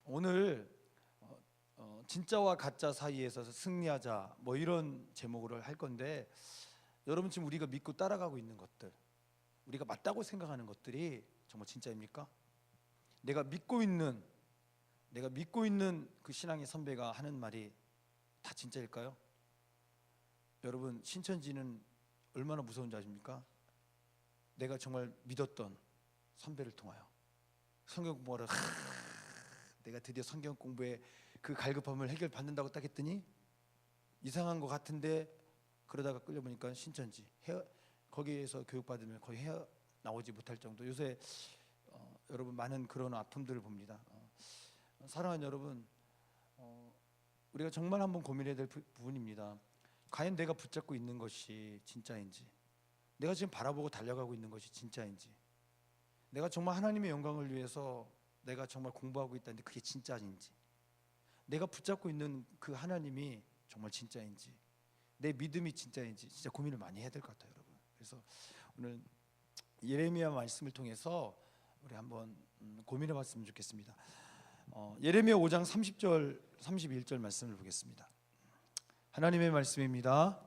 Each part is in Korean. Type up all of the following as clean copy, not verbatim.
오늘 진짜와 가짜 사이에서 승리하자 뭐 이런 제목으로 할 건데, 여러분 지금 우리가 믿고 따라가고 있는 것들, 우리가 맞다고 생각하는 것들이 정말 진짜입니까? 내가 믿고 있는 그 신앙의 선배가 하는 말이 다 진짜일까요? 여러분, 신천지는 얼마나 무서운지 아십니까? 내가 정말 믿었던 선배를 통하여 성경 공부하러 내가 드디어 성경 공부에 그 갈급함을 해결받는다고 딱 했더니 이상한 것 같은데, 그러다가 끌려보니까 신천지 거기에서 교육받으면 거의 헤어나오지 못할 정도. 요새 여러분 많은 그런 아픔들을 봅니다. 사랑하는 여러분, 우리가 정말 한번 고민해야 될 부분입니다. 과연 내가 붙잡고 있는 것이 진짜인지, 내가 지금 바라보고 달려가고 있는 것이 진짜인지, 내가 정말 하나님의 영광을 위해서 내가 정말 공부하고 있다는데 그게 진짜인지, 내가 붙잡고 있는 그 하나님이 정말 진짜인지, 내 믿음이 진짜인지 진짜 고민을 많이 해야 될 것 같아요, 여러분. 그래서 오늘 예레미야 말씀을 통해서 우리 한번 고민해 봤으면 좋겠습니다. 예레미야 5장 30절 31절 말씀을 보겠습니다. 하나님의 말씀입니다.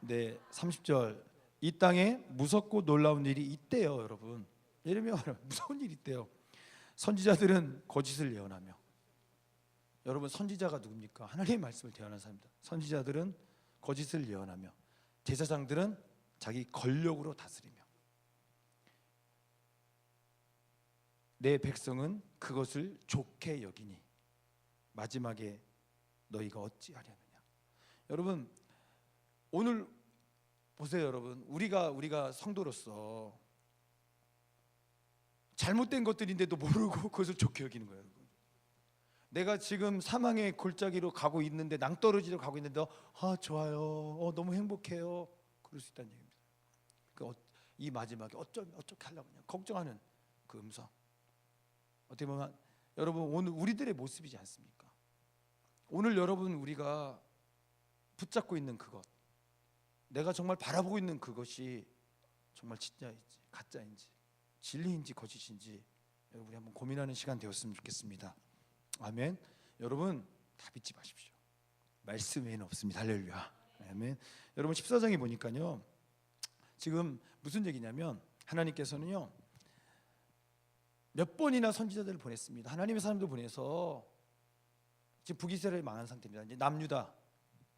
네, 30절. 이 땅에 무섭고 놀라운 일이 있대요, 여러분. 예레미야가 무서운 일이 있대요. 선지자들은 거짓을 예언하며. 여러분, 선지자가 누굽니까? 하나님의 말씀을 대언하는 사람입니다. 선지자들은 거짓을 예언하며, 제사장들은 자기 권력으로 다스리며, 내 백성은 그것을 좋게 여기니 마지막에 너희가 어찌하려느냐. 여러분, 오늘 보세요, 여러분. 우리가 성도로서 잘못된 것들인데도 모르고 그것을 좋게 여기는 거예요, 여러분. 내가 지금 사망의 골짜기로 가고 있는데, 낭떠러지로 가고 있는데 좋아요, 너무 행복해요, 그럴 수 있다는 얘기입니다. 이 마지막에 어떻게 하려고 그냥 걱정하는 그 음성, 어떻게 보면 여러분 오늘 우리들의 모습이지 않습니까? 오늘 여러분, 우리가 붙잡고 있는 그것, 내가 정말 바라보고 있는 그것이 정말 진짜인지 가짜인지, 진리인지 거짓인지, 여러분이 한번 고민하는 시간 되었으면 좋겠습니다. 아멘. 여러분, 다 믿지 마십시오. 말씀 외에는 없습니다. 할렐루야. 아멘. 여러분, 14장에 보니까요, 지금 무슨 얘기냐면, 하나님께서는요 몇 번이나 선지자들을 보냈습니다. 하나님의 사람들 보내서 지금 북이스라엘이 망한 상태입니다. 이제 남유다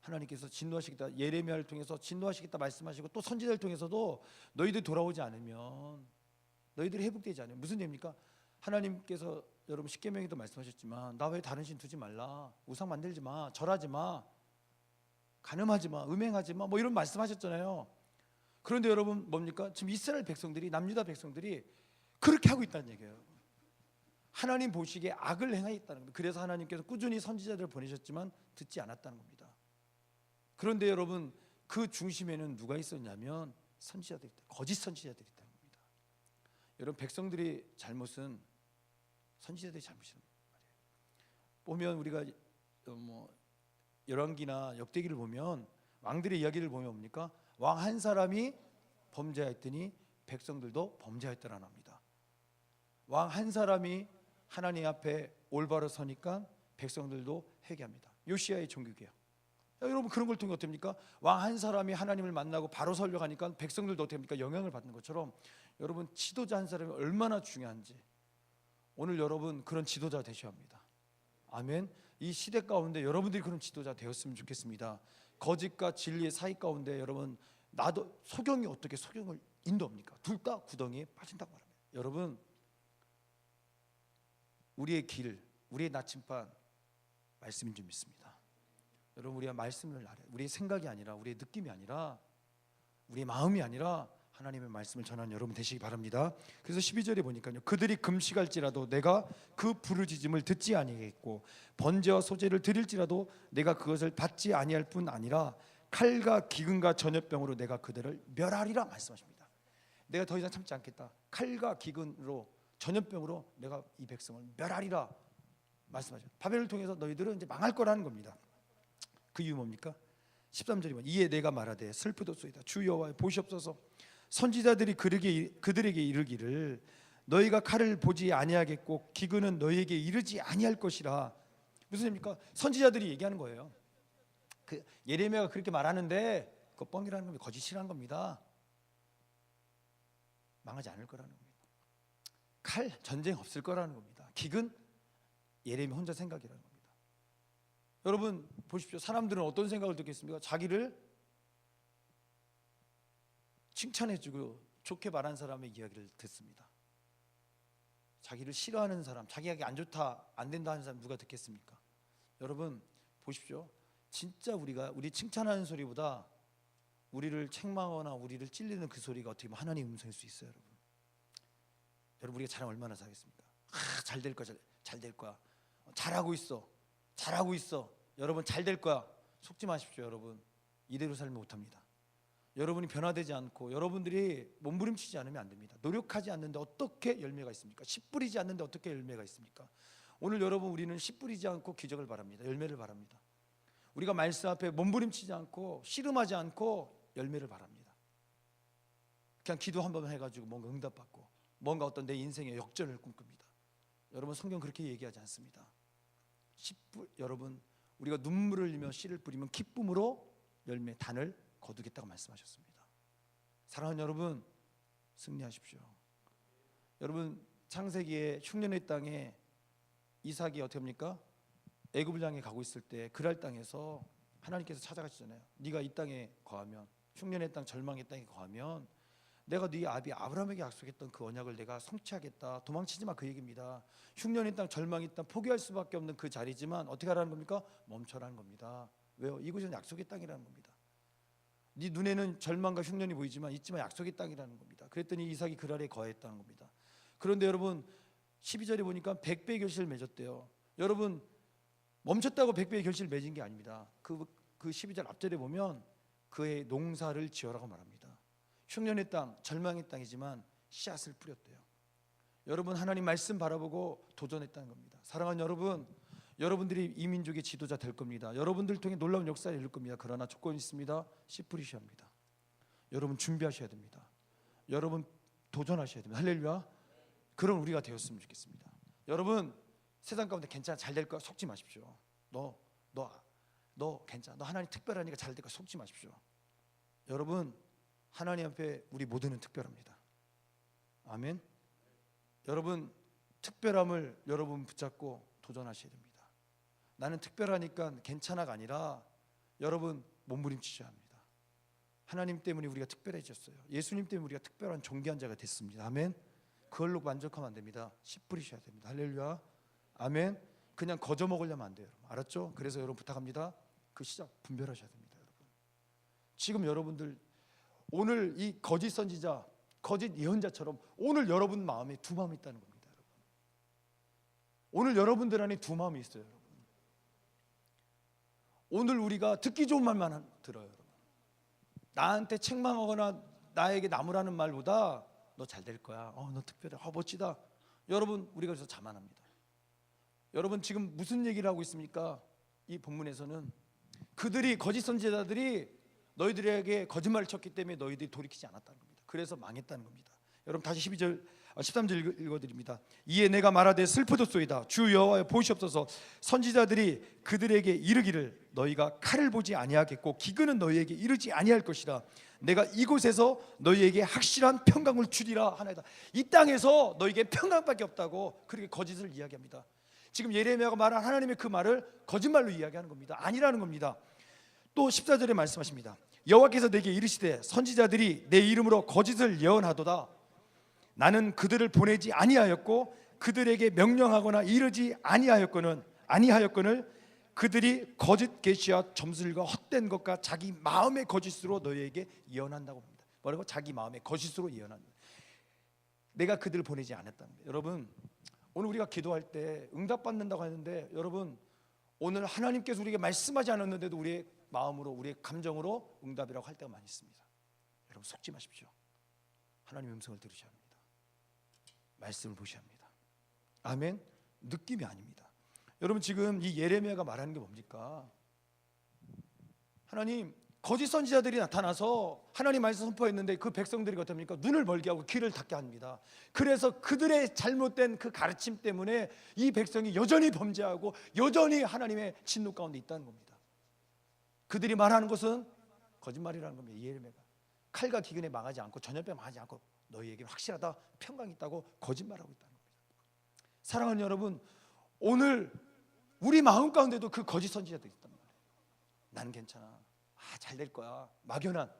하나님께서 진노하시겠다, 예레미야를 통해서 진노하시겠다 말씀하시고, 또 선지자를 통해서도 너희들 돌아오지 않으면, 너희들이 회복되지 않으면 무슨 얘기입니까? 하나님께서 여러분 십계명에도 말씀하셨지만, 나 외에 다른 신 두지 말라, 우상 만들지 마, 절하지 마, 간음하지 마, 음행하지 마, 뭐 이런 말씀하셨잖아요. 그런데 여러분 뭡니까? 지금 이스라엘 백성들이, 남유다 백성들이 그렇게 하고 있다는 얘기예요. 하나님 보시기에 악을 행하였다는 겁니다. 그래서 하나님께서 꾸준히 선지자들을 보내셨지만 듣지 않았다는 겁니다. 그런데 여러분, 그 중심에는 누가 있었냐면 선지자들이 있다, 거짓 선지자들이 있다는 겁니다. 여러분, 백성들의 잘못은 선지자들의 잘못이란 말이에요. 보면 우리가 열왕기나 역대기를 보면, 왕들의 이야기를 보면 뭡니까? 왕 한 사람이 범죄하였더니 백성들도 범죄하였더라 합니다. 왕 한 사람이 하나님 앞에 올바로 서니까 백성들도 회개합니다. 요시야의 종교개혁. 여러분, 그런 걸 통해 어떻게 됩니까? 왕 한 사람이 하나님을 만나고 바로 서려고 하니까 백성들도 어떻게 됩니까? 영향을 받는 것처럼, 여러분, 지도자 한 사람이 얼마나 중요한지 오늘 여러분 그런 지도자 되셔야 합니다. 아멘. 이 시대 가운데 여러분들이 그런 지도자 되었으면 좋겠습니다. 거짓과 진리의 사이 가운데 여러분, 나도 소경이 어떻게 소경을 인도합니까? 둘 다 구덩이에 빠진다고 말합니다. 여러분, 우리의 길, 우리의 나침반 말씀인 줄 믿습니다. 여러분, 우리가 말씀을 알아요. 우리의 생각이 아니라, 우리의 느낌이 아니라, 우리의 마음이 아니라 하나님의 말씀을 전하는 여러분 되시기 바랍니다. 그래서 12절에 보니까요, 그들이 금식할지라도 내가 그 부르짖음을 듣지 아니하겠고, 번제와 소제를 드릴지라도 내가 그것을 받지 아니할 뿐 아니라 칼과 기근과 전염병으로 내가 그들을 멸하리라 말씀하십니다. 내가 더 이상 참지 않겠다, 칼과 기근으로, 전염병으로 내가 이 백성을 멸하리라 말씀하죠. 바벨을 통해서 너희들은 이제 망할 거라는 겁니다. 그 이유 뭡니까? 13절이면, 이에 내가 말하되 슬프도소이다, 주 여호와여 보시옵소서. 선지자들이 그들에게 이르기를 너희가 칼을 보지 아니하겠고 기근은 너희에게 이르지 아니할 것이라. 무슨 의미입니까? 선지자들이 얘기하는 거예요. 그 예레미야가 그렇게 말하는데 그거 뻥이라는 겁니다. 거짓이라는 겁니다. 망하지 않을 거라는 겁니다. 칼, 전쟁 없을 거라는 겁니다. 기근, 예레미야 혼자 생각이라는 겁니다. 여러분 보십시오. 사람들은 어떤 생각을 듣겠습니까? 자기를 칭찬해주고 좋게 말한 사람의 이야기를 듣습니다. 자기를 싫어하는 사람, 자기에게 안 좋다, 안 된다 하는 사람 누가 듣겠습니까? 여러분 보십시오. 진짜 우리 칭찬하는 소리보다 우리를 책망하거나 우리를 찔리는 그 소리가 어떻게 보면 하나님의 음성일 수 있어요. 여러분 우리가 잘하면 얼마나 잘하겠습니까? 잘 될 거야, 잘 될 거야. 잘하고 있어. 여러분 잘 될 거야. 속지 마십시오. 여러분 이대로 살면 못합니다. 여러분이 변화되지 않고 여러분들이 몸부림치지 않으면 안 됩니다. 노력하지 않는데 어떻게 열매가 있습니까? 씨 뿌리지 않는데 어떻게 열매가 있습니까? 오늘 여러분 우리는 씨 뿌리지 않고 기적을 바랍니다. 열매를 바랍니다. 우리가 말씀 앞에 몸부림치지 않고 씨름하지 않고 열매를 바랍니다. 그냥 기도 한 번 해가지고 뭔가 응답받고 뭔가 어떤 내 인생의 역전을 꿈꿉니다. 여러분 성경 그렇게 얘기하지 않습니다. 여러분 우리가 눈물을 흘리며 씨를 뿌리면 기쁨으로 열매 단을 거두겠다고 말씀하셨습니다. 사랑하는 여러분 승리하십시오. 여러분 창세기에 흉년의 땅에 이삭이 어떻게 합니까? 애굽을 향해 가고 있을 때 그랄 땅에서 하나님께서 찾아가시잖아요. 네가 이 땅에 거하면, 흉년의 땅 절망의 땅에 거하면 내가 네 아비 아브라함에게 약속했던 그 언약을 내가 성취하겠다. 도망치지 마, 그 얘기입니다. 흉년의 땅, 절망의 땅, 포기할 수밖에 없는 그 자리지만 어떻게 하라는 겁니까? 멈춰라는 겁니다. 왜요? 이곳은 약속의 땅이라는 겁니다. 네 눈에는 절망과 흉년이 보이지만 있지만 약속의 땅이라는 겁니다. 그랬더니 이삭이 그랄에 거했다는 겁니다. 그런데 여러분 12절에 보니까 100배의 결실을 맺었대요. 여러분 멈췄다고 100배의 결실을 맺은 게 아닙니다. 그 12절 앞절에 보면 그의 농사를 지어라고 말합니다. 흉년의 땅, 절망의 땅이지만 씨앗을 뿌렸대요. 여러분 하나님 말씀 바라보고 도전했다는 겁니다. 사랑하는 여러분, 여러분들이 이 민족의 지도자 될 겁니다. 여러분들 통해 놀라운 역사를 이룰 겁니다. 그러나 조건이 있습니다. 씨 뿌리셔야 합니다. 여러분 준비하셔야 됩니다. 여러분 도전하셔야 됩니다. 할렐루야. 그런 우리가 되었으면 좋겠습니다. 여러분 세상 가운데 괜찮아, 잘 될 거야, 속지 마십시오. 너 괜찮아, 너 하나님 특별하니까 잘 될 거야, 속지 마십시오. 여러분 하나님 앞에 우리 모두는 특별합니다. 아멘. 여러분 특별함을 여러분 붙잡고 도전하셔야 됩니다. 나는 특별하니까 괜찮아가 아니라 여러분 몸부림치셔야 합니다. 하나님 때문에 우리가 특별해졌어요. 예수님 때문에 우리가 특별한 존귀한 자가 됐습니다. 아멘. 그걸로 만족하면 안 됩니다. 씨 뿌리셔야 됩니다. 할렐루야. 아멘. 그냥 거저 먹으려면 안 돼요. 여러분. 알았죠? 그래서 여러분 부탁합니다. 그 시작 분별하셔야 됩니다. 여러분. 지금 여러분들 오늘 이 거짓 선지자, 거짓 예언자처럼 오늘 여러분 마음에 두 마음이 있다는 겁니다. 여러분. 오늘 여러분들 안에 두 마음이 있어요. 여러분. 오늘 우리가 듣기 좋은 말만 들어요. 여러분. 나한테 책망하거나 나에게 나무라는 말보다 너 잘 될 거야, 너 특별해, 멋지다. 여러분 우리가 그래서 자만합니다. 여러분 지금 무슨 얘기를 하고 있습니까? 이 본문에서는 그들이 거짓 선지자들이 너희들에게 거짓말을 쳤기 때문에 너희들이 돌이키지 않았다는 겁니다. 그래서 망했다는 겁니다. 여러분 다시 13절 읽어드립니다. 이에 내가 말하되 슬프도소이다. 주 여호와여 보시옵소서. 선지자들이 그들에게 이르기를 너희가 칼을 보지 아니하겠고 기근은 너희에게 이르지 아니할 것이라. 내가 이곳에서 너희에게 확실한 평강을 주리라 하나이다. 이 땅에서 너희에게 평강밖에 없다고 그렇게 거짓을 이야기합니다. 지금 예레미야가 말한 하나님의 그 말을 거짓말로 이야기하는 겁니다. 아니라는 겁니다. 또 14절에 말씀하십니다. 여호와께서 내게 이르시되 선지자들이 내 이름으로 거짓을 예언하도다. 나는 그들을 보내지 아니하였고 그들에게 명령하거나 이르지 아니하였거늘 그들이 거짓 계시와 점술과 헛된 것과 자기 마음의 거짓으로 너희에게 예언한다고 합니다. 뭐라고? 자기 마음의 거짓으로 예언한다. 내가 그들을 보내지 않았다는 거예요. 여러분 오늘 우리가 기도할 때 응답받는다고 하는데 여러분 오늘 하나님께서 우리에게 말씀하지 않았는데도 우리의 마음으로 우리의 감정으로 응답이라고 할 때가 많이 있습니다. 여러분 속지 마십시오. 하나님의 음성을 들으셔야 합니다. 말씀을 보셔야 합니다. 아멘. 느낌이 아닙니다. 여러분 지금 이 예레미야가 말하는 게 뭡니까? 하나님 거짓 선지자들이 나타나서 하나님 말씀 선포했는데 그 백성들이 어떻습니까? 눈을 멀게 하고 귀를 닫게 합니다. 그래서 그들의 잘못된 그 가르침 때문에 이 백성이 여전히 범죄하고 여전히 하나님의 진노 가운데 있다는 겁니다. 그들이 말하는 것은 거짓말이라는 겁니다. 예레미야가 칼과 기근에 망하지 않고 전염병 망하지 않고 너희에게 확실하다, 평강이 있다고 거짓말하고 있다는 겁니다. 사랑하는 여러분, 오늘 우리 마음 가운데도 그 거짓 선지자들이 있단 말이에요. 나는 괜찮아, 잘 될 거야, 막연한,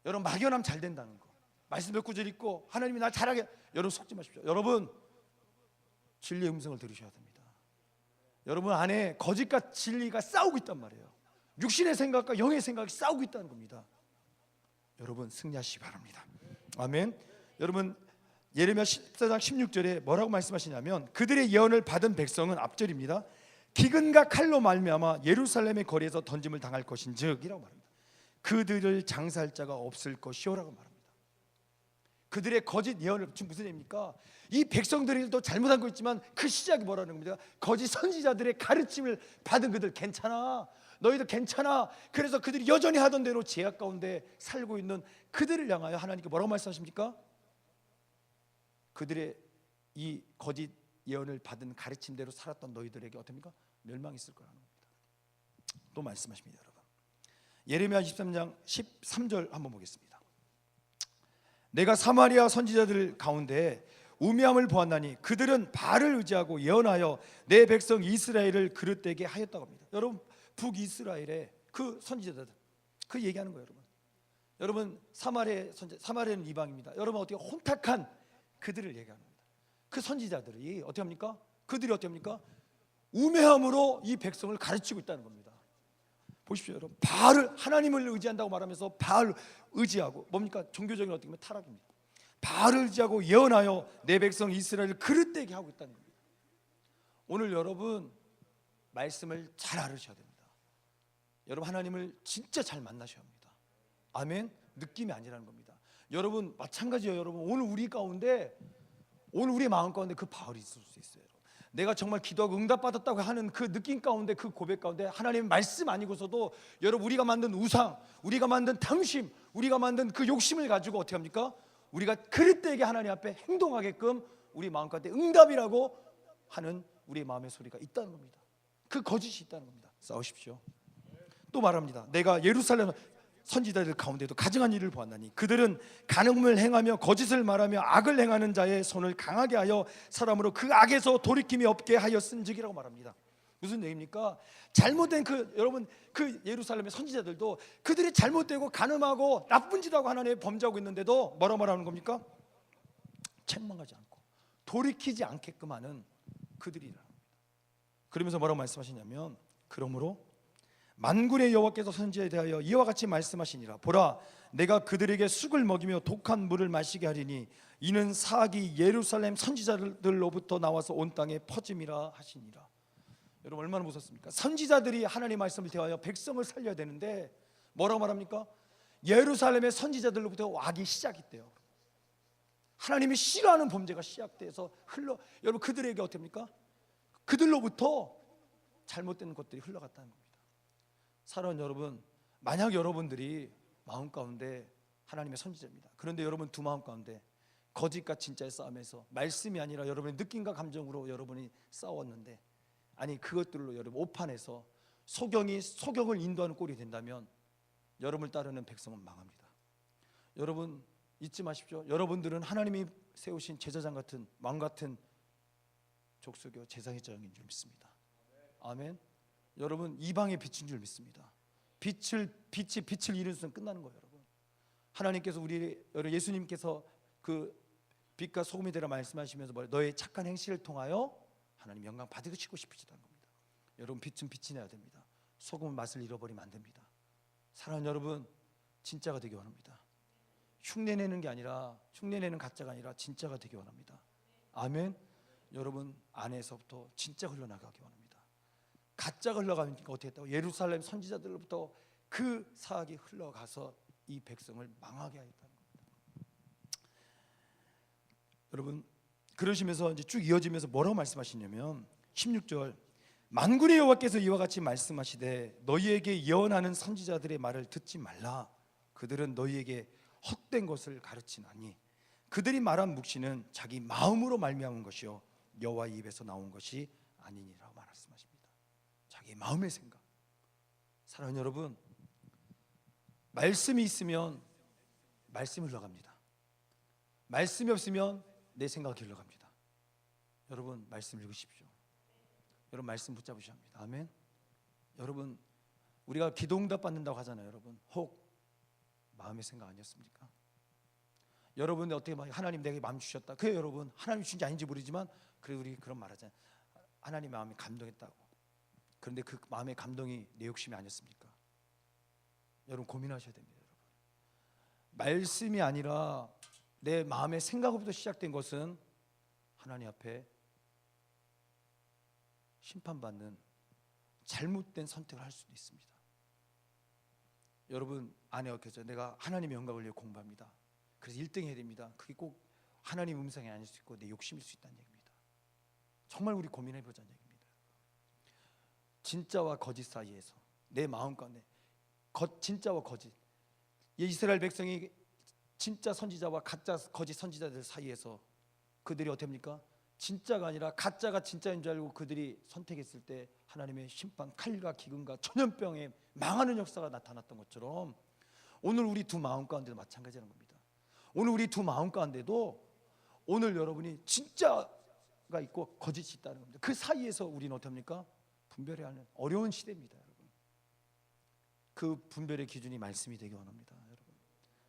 여러분 막연함 잘 된다는 거, 말씀 몇 구절 읽고 하나님이 날 잘하게, 여러분 속지 마십시오. 여러분 진리의 음성을 들으셔야 됩니다. 여러분 안에 거짓과 진리가 싸우고 있단 말이에요. 육신의 생각과 영의 생각이 싸우고 있다는 겁니다. 여러분 승리하시기 바랍니다. 아멘. 여러분 예레미야 14장 16절에 뭐라고 말씀하시냐면 그들의 예언을 받은 백성은 앞절입니다. 기근과 칼로 말미암아 예루살렘의 거리에서 던짐을 당할 것인즉이라고 말합니다. 그들을 장사할 자가 없을 것이요라고 말합니다. 그들의 거짓 예언을, 지금 무슨 얘기입니까? 이 백성들도 잘못한 거 있지만 그 시작이 뭐라는 겁니다. 거짓 선지자들의 가르침을 받은 그들 괜찮아, 너희들 괜찮아. 그래서 그들이 여전히 하던 대로 죄악 가운데 살고 있는 그들을 향하여 하나님께 뭐라고 말씀하십니까? 그들의 이 거짓 예언을 받은 가르침대로 살았던 너희들에게 어떻습니까? 멸망이 있을 거라는 겁니다. 또 말씀하십니다. 여러분 예레미야 23장 13절 한번 보겠습니다. 내가 사마리아 선지자들 가운데 우매함을 보았나니 그들은 바알을 의지하고 예언하여 내 백성 이스라엘을 그릇되게 하였다고 합니다. 여러분 북이스라엘의 그 선지자들 그 얘기하는 거예요. 여러분 사마리아는 이방입니다. 여러분 어떻게 혼탁한 그들을 얘기하는 겁니다. 그 선지자들이 어떻게 합니까? 그들이 어떻게 합니까? 우매함으로 이 백성을 가르치고 있다는 겁니다. 보십시오. 여러분 바알을, 하나님을 의지한다고 말하면서 바알 의지하고 뭡니까? 종교적인 어떻게 보면 타락입니다. 바알을 의지하고 예언하여 내 백성 이스라엘을 그릇되게 하고 있다는 겁니다. 오늘 여러분 말씀을 잘 알으셔야 됩니다. 여러분 하나님을 진짜 잘 만나셔야 합니다. 아멘. 느낌이 아니라는 겁니다. 여러분 마찬가지예요. 여러분 오늘 우리 가운데, 오늘 우리의 마음 가운데 그 바울이 있을 수 있어요. 내가 정말 기도하고 응답받았다고 하는 그 느낌 가운데, 그 고백 가운데 하나님의 말씀 아니고서도 여러분 우리가 만든 우상, 우리가 만든 탐심, 우리가 만든 그 욕심을 가지고 어떻게 합니까? 우리가 그릇되게 하나님 앞에 행동하게끔 우리 마음 가운데 응답이라고 하는 우리의 마음의 소리가 있다는 겁니다. 그 거짓이 있다는 겁니다. 싸우십시오. 또 말합니다. 내가 예루살렘 선지자들 가운데도 가증한 일을 보았나니 그들은 간음을 행하며 거짓을 말하며 악을 행하는 자의 손을 강하게 하여 사람으로 그 악에서 돌이킴이 없게 하였은즉이라고 말합니다. 무슨 얘기입니까? 잘못된 여러분 그 예루살렘의 선지자들도 그들이 잘못되고 간음하고 나쁜 짓하고 하나님의 범죄하고 있는데도 뭐라고 말하는 겁니까? 책망하지 않고 돌이키지 않게끔 하는 그들이라는 겁니다. 그러면서 뭐라고 말씀하시냐면 그러므로 만군의 여호와께서 선지자에 대하여 이와 같이 말씀하시니라. 보라, 내가 그들에게 쑥을 먹이며 독한 물을 마시게 하리니 이는 사악이 예루살렘 선지자들로부터 나와서 온 땅에 퍼짐이라 하시니라. 여러분 얼마나 무섭습니까? 선지자들이 하나님의 말씀을 대하여 백성을 살려야 되는데 뭐라고 말합니까? 예루살렘의 선지자들로부터 악이 시작했대요. 하나님이 싫어하는 범죄가 시작돼서 여러분 그들에게 어떻게 합니까? 그들로부터 잘못된 것들이 흘러갔다는 겁니다. 사랑하는 여러분, 만약 여러분들이 마음 가운데 하나님의 선지자입니다. 그런데 여러분 두 마음 가운데 거짓과 진짜의 싸움에서 말씀이 아니라 여러분의 느낌과 감정으로 여러분이 싸웠는데, 아니 그것들로 여러분 오판해서 소경을 인도하는 꼴이 된다면 여러분을 따르는 백성은 망합니다. 여러분 잊지 마십시오. 여러분들은 하나님이 세우신 제사장 같은 왕 같은 족속의 제사장인 줄 믿습니다. 아멘. 여러분 이방의 빛인 줄 믿습니다. 빛을 이루는 순간 끝나는 거예요. 여러분 하나님께서 여러분 예수님께서 그 빛과 소금이 되라 말씀하시면서 너의 착한 행실을 통하여 하나님 영광 받으시고 싶으시다는 겁니다. 여러분 빛은 빛이 나야 됩니다. 소금은 맛을 잃어버리면 안 됩니다. 사랑하는 여러분 진짜가 되기 원합니다. 흉내내는 게 아니라, 흉내내는 가짜가 아니라 진짜가 되기 원합니다. 아멘. 여러분 안에서부터 진짜 흘러나가기 원합니다. 가짜가 흘러가니까 어떻게 했다고? 예루살렘 선지자들로부터 그 사악이 흘러가서 이 백성을 망하게 하였다는 겁니다. 여러분 그러시면서 이제 쭉 이어지면서 뭐라고 말씀하시냐면 16절, 만군의 여호와께서 이와 같이 말씀하시되 너희에게 예언하는 선지자들의 말을 듣지 말라. 그들은 너희에게 헛된 것을 가르치나니 그들이 말한 묵시는 자기 마음으로 말미암은 것이요 여호와의 입에서 나온 것이 아니니라고 말씀하십니다. 자기 마음의 생각. 사랑하는 여러분, 말씀이 있으면 말씀이 흘러갑니다. 말씀이 없으면 내 생각이 흘러갑니다. 여러분, 말씀 읽으십시오. 여러분, 말씀 붙잡으셔야 합니다. 아멘. 여러분, 우리가 기도 응답 받는다고 하잖아요. 여러분, 혹 마음의 생각 아니었습니까? 여러분 어떻게 막 하나님 내게 마음 주셨다. 그래 여러분, 하나님 주신지 아닌지 모르지만 그래 우리 그런 말 하잖아요. 하나님 마음이 감동했다고. 그런데 그 마음의 감동이 내 욕심이 아니었습니까? 여러분 고민하셔야 됩니다. 여러분, 말씀이 아니라 내 마음의 생각으로부터 시작된 것은 하나님 앞에 심판받는 잘못된 선택을 할 수도 있습니다. 여러분 안에 그래서 내가 하나님의 영광을 위해 공부합니다. 그래서 1등 해야 됩니다. 그게 꼭 하나님 음성이 아닐 수 있고 내 욕심일 수 있다는 얘기입니다. 정말 우리 고민해보자는 얘기입니다. 진짜와 거짓 사이에서 내 마음 가운데 진짜와 거짓, 이스라엘 백성이 진짜 선지자와 가짜 거짓 선지자들 사이에서 그들이 어떻게 합니까? 진짜가 아니라 가짜가 진짜인 줄 알고 그들이 선택했을 때 하나님의 심판, 칼과 기근과 전염병에 망하는 역사가 나타났던 것처럼 오늘 우리 두 마음 가운데도 마찬가지라는 겁니다. 오늘 우리 두 마음 가운데도 오늘 여러분이 진짜가 있고 거짓이 있다는 겁니다. 그 사이에서 우리는 어떻게 합니까? 분별해야 하는 어려운 시대입니다. 여러분, 그 분별의 기준이 말씀이 되기 원합니다. 여러분,